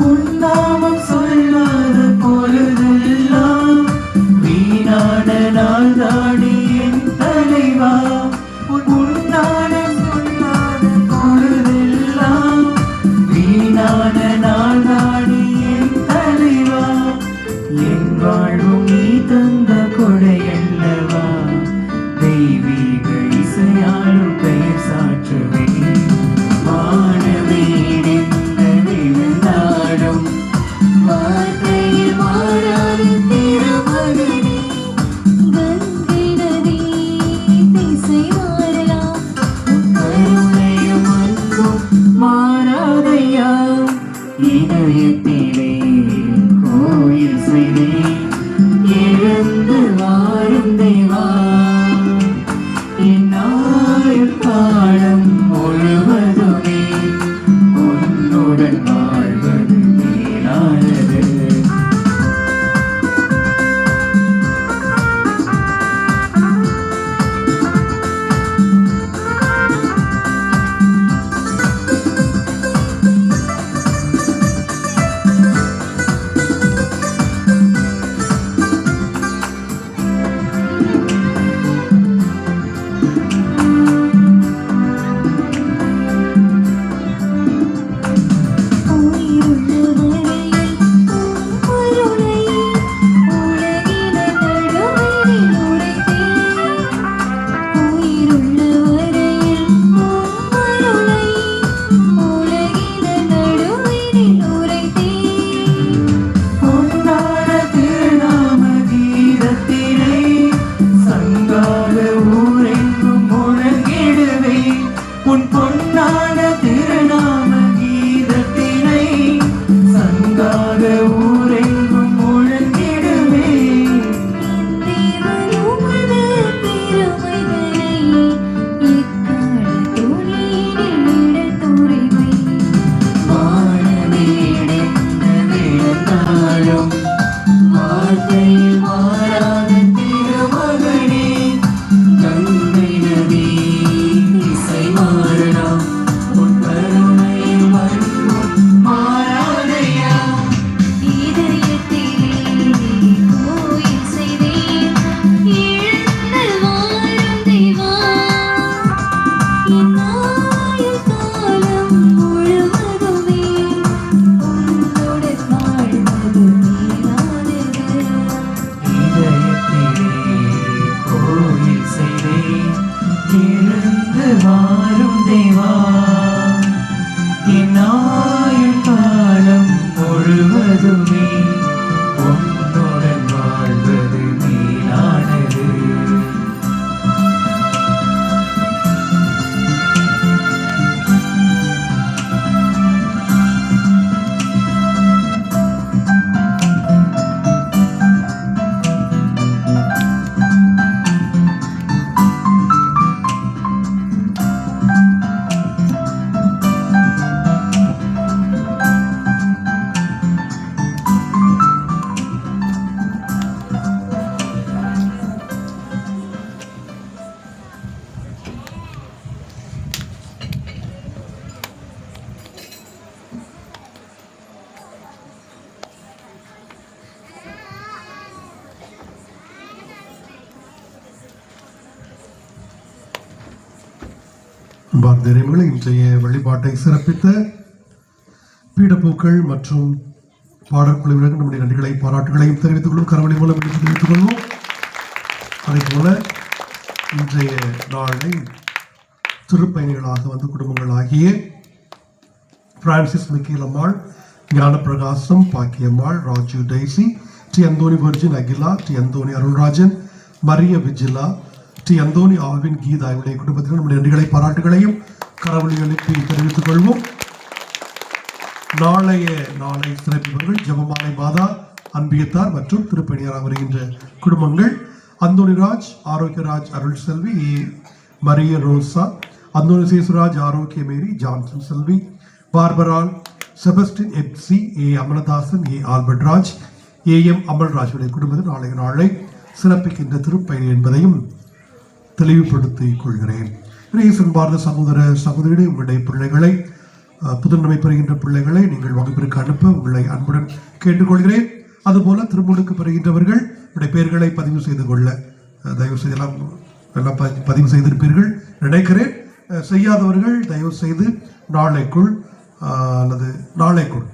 உன்னாமம் சொல்லாத பொழுதெல்லாம் வீணான நாள் தாடி என் தலைவா. உன்னாமம் சொல்லாத பொழுதெல்லாம் வீணான நாள் தாடி என் தலைவா. என் வாழ்வும் நீ தந்த கொடையல்லவா, தெய்வீக இசையாலும் பெயர் சாற்றுவேன். வானவீடின் வார்த்தையில் மாறாத திருமகனே, கங்கை நதி திசை மாறலாம் கருணையும் அன்பும் மாறாதையா. இதயத்திலே கோயில் செய்தேன் எழுந்து வாரும் தேவா என் ஆயுள் காலம் முழுவதுமே உன்னுடன் வாழ்வது மேலானது. பார்த்திரங்களை இன்றைய வழிபாட்டை சிறப்பித்த பீடப்பூக்கள் மற்றும் பாடற்குழுவினருக்கு நம்முடைய நன்றிகளை பாராட்டுகளையும் தெரிவித்துக் கொள்வோம். கரவழி மூலம் தெரிவித்துக் கொள்வோம். அதே போல இன்றைய நாளை திருப்பயணிகளாக வந்து குடும்பங்களாகிய Francis Mikkel Ammal, Gnanaprakasam Bakkiyammal, Raju Daisy, D Anthony Virgin Akila, D Anthony Arulrajan, Maria Vijila, D Anthony Alvin Geetha இவருடைய குடும்பத்தினர் நம்முடைய நன்றிகளை பாராட்டுகளையும் கரவொலி எழுப்பி தெரிவித்துக் கொள்வோம். நாளை சிறப்பிப்பவர்கள் ஜெபமாலை மாதா, அன்பியத்தார் மற்றும் திருப்பணியாராக வருகின்ற குடும்பங்கள் Anthonyraj, Arokiyaraj, Arul Selvi, Maria Rosa, Anthony Sesuraj, Arokiya Mary, Johnson Selvi, Barbaral, Sebastian Ebsi, Amaladasan, Albert Raj, AM அமல்ராஜுடைய குடும்பத்தில் நாளை சிறப்பிக்கின்ற திருப்பயணி என்பதையும் தெளிவுபடுத்திக் கொள்கிறேன். பார்த்த சகோதர சகோதரிகளை, உங்களுடைய பிள்ளைகளை, புதுநன்மை பெறுகின்ற பிள்ளைகளை நீங்கள் வகுப்பிற்கு அனுப்ப உங்களை அன்புடன் கேட்டுக்கொள்கிறேன். அதுபோல திருமுழுக்கு பெறுகின்றவர்கள் உடைய பெயர்களை பதிவு செய்து கொள்ள தயவு செய்து எல்லாம் பதிவு செய்திருப்பீர்கள் நினைக்கிறேன். செய்யாதவர்கள் தயவு செய்து நாளைக்குள் அல்லது நாளைக்குள்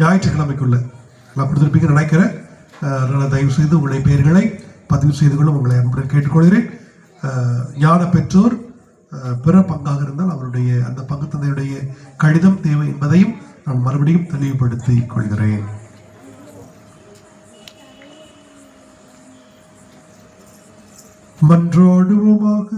ஞாயிற்றுக்கிழமைக்குள்ள எல்லாம் கொடுத்துருப்பீங்க நினைக்கிறேன். தயவு செய்து உங்களுடைய பெயர்களை பதிவு செய்து கொள்ள உங்களை அன்புடன் கேட்டுக்கொள்கிறேன். ஞான பெற்றோர் பிற பங்காக இருந்தால் அவருடைய அந்த பங்கு தந்தையுடைய கடிதம் தேவை என்பதையும் நான் மறுபடியும் தெளிவுபடுத்திக் கொள்கிறேன். மன்றாடுவோமாக.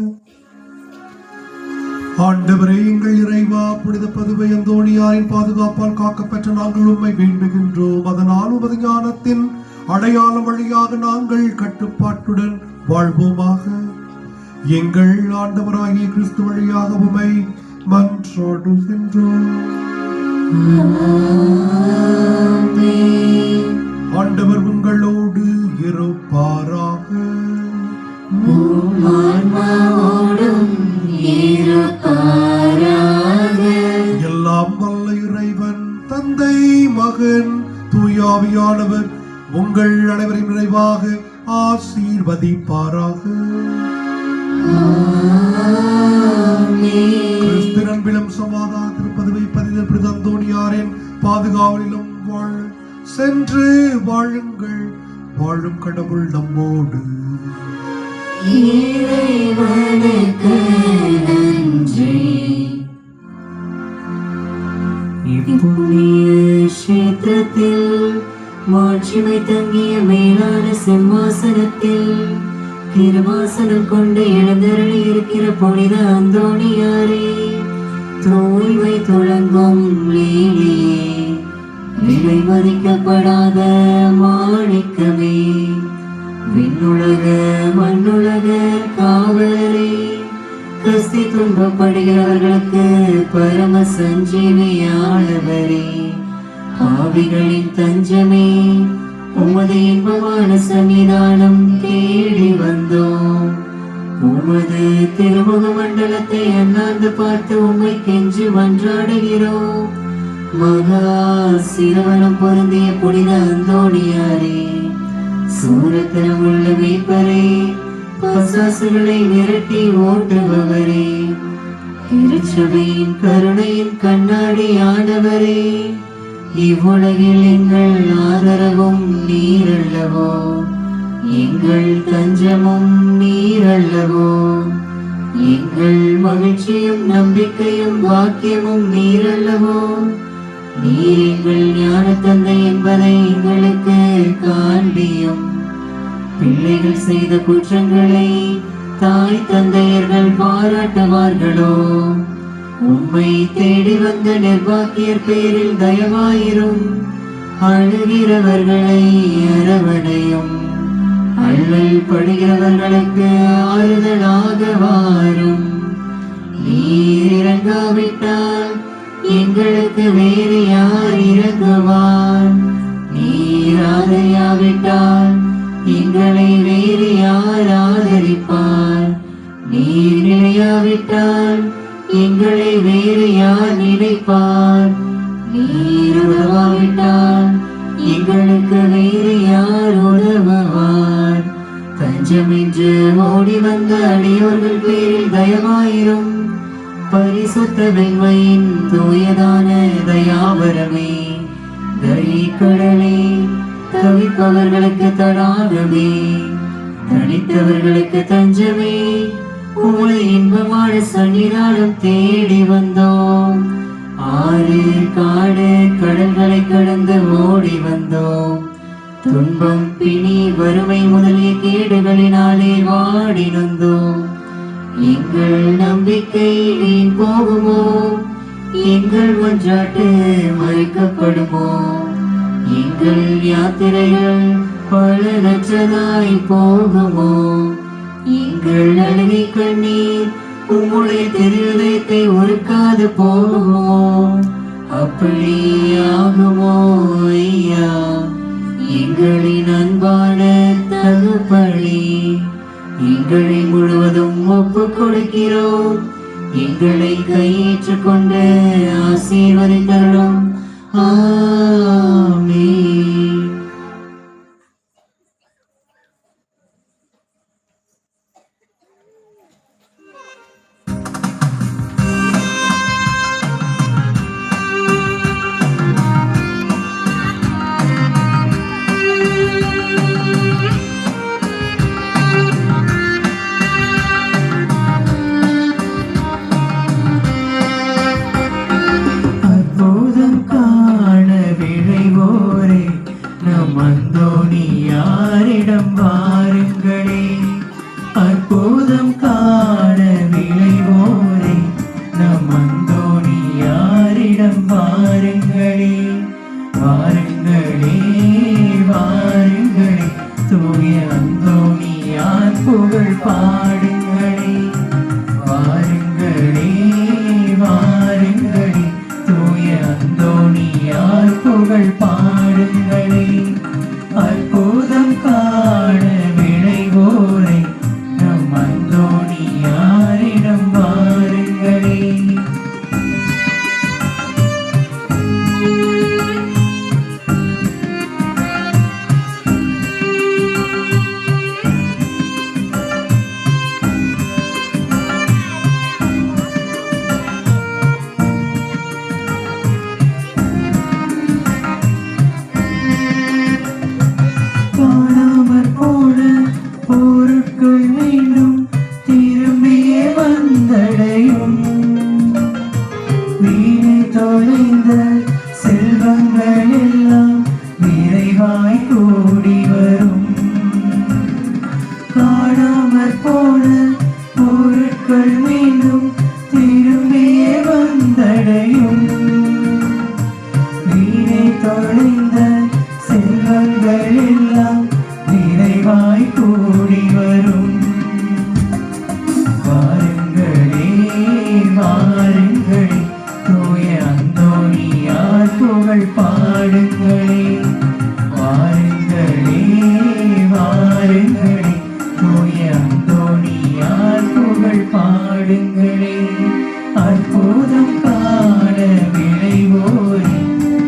ஆண்டவரே, எங்கள் இறைவா, புனித பதுவை அந்தோணியாரின் பாதுகாப்பால் காக்கப்பெற்ற நாங்கள் உம்மை வேண்டுகின்றோம். அதனால் உமது ஞானத்தின் அடையாளம் வழியாக நாங்கள் கட்டுப்பாட்டுடன் வாழ்வோமாக. எங்கள் ஆண்டவராகிய கிறிஸ்து வழியாக உம்மை மன்றாடுகின்றோம். ஆண்டவர் உங்களோடு இருப்பாராக. எல்லாம் வல்ல இறைவன் தந்தை, மகன், தூயாவியானவர் உங்கள் அனைவரையும் நிறைவாக ஆசீர்வதிப்பாராக. கிறிஸ்து அன்பிலும் சமாதானத்திலும் பதுவை பதித அந்தோணியாரின் பாதுகாவலிலும் சென்று வாழுங்கள். வாழும் கடவுள் நம்மோடு. இறைவனுக்கு நன்றி. இப்புண்ணிய கஷேத்திரத்தில் மாட்சிமை தங்கிய மேலான சிம்மாசனத்தில் திருவாசனம் கொண்டு எழுந்தருளி இருக்கிற புனித அந்தோணியாரே, தூய்மை துளங்கும் லீலியே, விலை மதிக்கப்படாத மாணிக்கமே, விண்ணுலக மண்ணுலக காவலரே, கிறிஸ்து துன்பப்படுகிறவர்களுக்கு பரம சஞ்சீவியானவரே, பாவிகளின் தஞ்சமே, உமது இன்பமான சன்னிதானம் தேடி வந்தோம். உமது திருமுக மண்டலத்தை அண்ணாந்து பார்த்து உம்மை கெஞ்சி மன்றாடுகிறோம். மகா சிரவணம் பொருந்திய புனித அந்தோணியாரே, சூரத்தனம் உள்ள மீட்பரே, பசாசுகளை விரட்டி ஓட்டுபவரே, திருச்சபையின் கருணையின் கண்ணாடி ஆனவரே, இவ்வுலகில் எங்கள் ஆதரவும் நீரல்லவோ, எங்கள் தஞ்சமும் நீரல்லவோ, எங்கள் மகிழ்ச்சியும் நம்பிக்கையும் பாக்கியமும் நீரல்லவோ. நீர் எங்கள் ஞான தந்தை என்பதை எங்களுக்கு காண்பியும். பிள்ளைகள் செய்த குற்றங்களை தாய் தந்தையர்கள் பாராட்டுவார்களோ? உம்மை தேடி வந்த நிர்வாகியர் பேரில் தயவாயிரும். அழுகிறவர்களை அரவணையும். அள்ளல் படுகிறவர்களுக்கு ஆறுதலாக வாரும். நீர் இறங்காவிட்டால் எங்களுக்கு வேறு யார் இறங்குவார்? நீர் ஆதரியாவிட்டால் எங்களை வேறு யார் ஆதரிப்பார்? நீர் நிலையாவிட்டால் எங்களை வேறு யார் நினைப்பார்? நீர் உதவாவிட்டால் எங்களுக்கு வேறு யார் உதவுவார்? தஞ்சமின்று ஓடி வந்த அடியோர்கள் பேரில் தயவாயிரும். பரிசுத்த வெண்மையின் தூயதான தயாவரமே, தயக்கடலே, தவிப்பவர்களுக்கு தடாகமே, தனித்தவர்களுக்கு தஞ்சமே, உமை இன்பமான சன்னிதானம் தேடி வந்தோம். ஆறு காடு கடல்களை கடந்து ஓடி வந்தோம். துன்பம் பிணி வறுமை முதலிய கேடுகளினாலே வாடி நொந்தோம். எங்கள் நம்பிக்கை வீண் போகுமோ? எங்கள் மன்றாட்டு மறுக்கப்படுமோ? எங்கள் யாத்திரைகள் பலனற்றதாய் போகுமோ? எங்கள் அழுகை கண்ணீர் உம்முடைய திருதயத்தை உருக்காது போகுமோ? அப்படி ஆகுமோ ஐயா? எங்களின் அன்பான தகுப்படி எங்களை முழுவதும் ஒப்புக் கொடுக்கிறோம். எங்களை கையேற்றுக் கொண்டு ஆசீர்வதித்தருளும். ஆமென். அற்புதம் காண விழைவோரே, நம் அந்தோணியாரிடம் வாருங்களே. அற்புதம் காண விழைவோரே, நம் அந்தோணியாரிடம் வாருங்களே. வாருங்களே, வாருங்களே, தூய அந்தோணியார் புகழ் பாடுங்களே. வாருங்களே, வாருங்களே, தூய அந்தோணியார் புகழ் பாடுங்களே. அற்புதம் காண விழைவோரை, நம் அந்தோணியாரிடம் வாருங்களே. காணாமற் போன பொருட்கள் மீண்டும் திரும்பியே வந்தடையும். வீணை தொலைந்த செல்வங்கள் எல்லாம் நிறைவாய் கூடி வரும். காணாமற் போன பொருட்கள் மீண்டும் திரும்பியே வந்தடையும். வீணை தொலைந்த செல்வங்கள் எல்லாம் நிறைவாய் கூடி வரும். வாருங்களே, வாருங்களே, தூய அந்தோணியார் புகழ் பாடுங்களே. வாருங்களே, வாருங்களே, தூய அந்தோணியார் புகழ் பாடுங்களே. அற்புதம் காண விழைவோரே,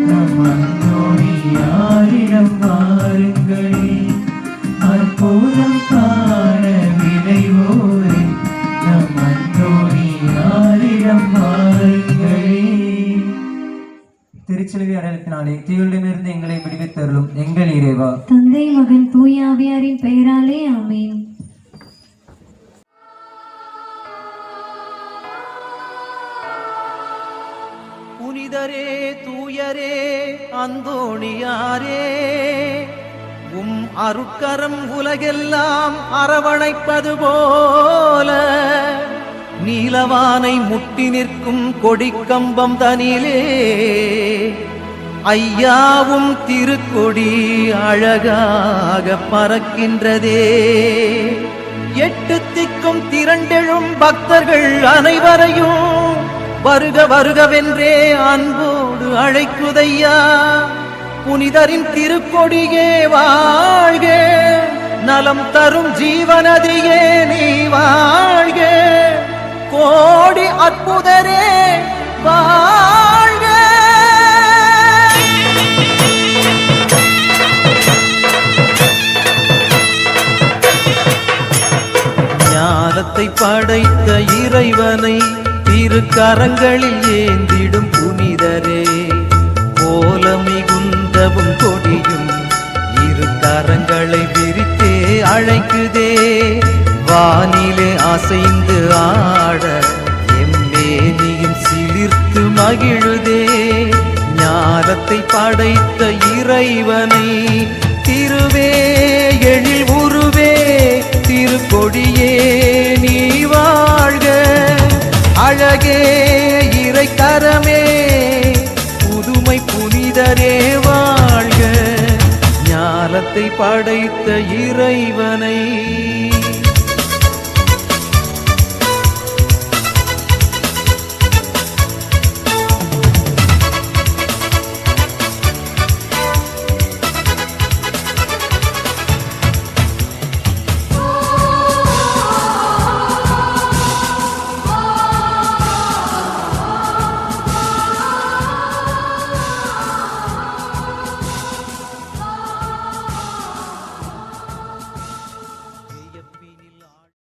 நம் அந்தோணியாரிடம் வாருங்களே. அற்புதம் காண விழைவோரே, நம் அந்தோணியாரிடம் வாருங்களே. திருச்சிலுவை அடையாளத்தினாலே தீயோரிடமிருந்து எங்களை விடுவித்தருளும் எங்கள் இறைவா. தந்தை மகன் தூய ஆவியாரின் பெயராலே ஆமென். புனிதரே, தூயரே, அந்தோணியாரே, உம் அருட்கரம் உலகெல்லாம் அரவணைப்பது போல நீலவானை முட்டி நிற்கும் கொடிக்கம்பம் தனிலே ஐயாவும் திருக்கொடி அழகாக பறக்கின்றதே. எட்டு திக்கும் திரண்டெழும் பக்தர்கள் அனைவரையும் வருக வருகவென்றே அன்போடு அழைக்குதையா. புனிதரின் திருக்கொடியே வாழ்க, நலம் தரும் ஜீவநதியே நீ வாழ்க. கோடி அற்புதரே வாழ்க. படைத்த இறைவனை திருக்கரங்களில் ஏந்திடும் புனிதரே, போல மிகுந்தவும் கொடியும் இரு கரங்களை விரித்தே அழைக்குதே, வானிலே அசைந்து ஆட எம்மேனியும் சிலிர்த்து மகிழுதே, ஞானத்தை படைத்த இறைவனை திருவே எழில் உருவே திருக்கொடியே நீ வாழ்க, அழகே இறைக்கரமே புதுமை புனிதரே வாழ்க, ஞானத்தை படைத்த இறைவனை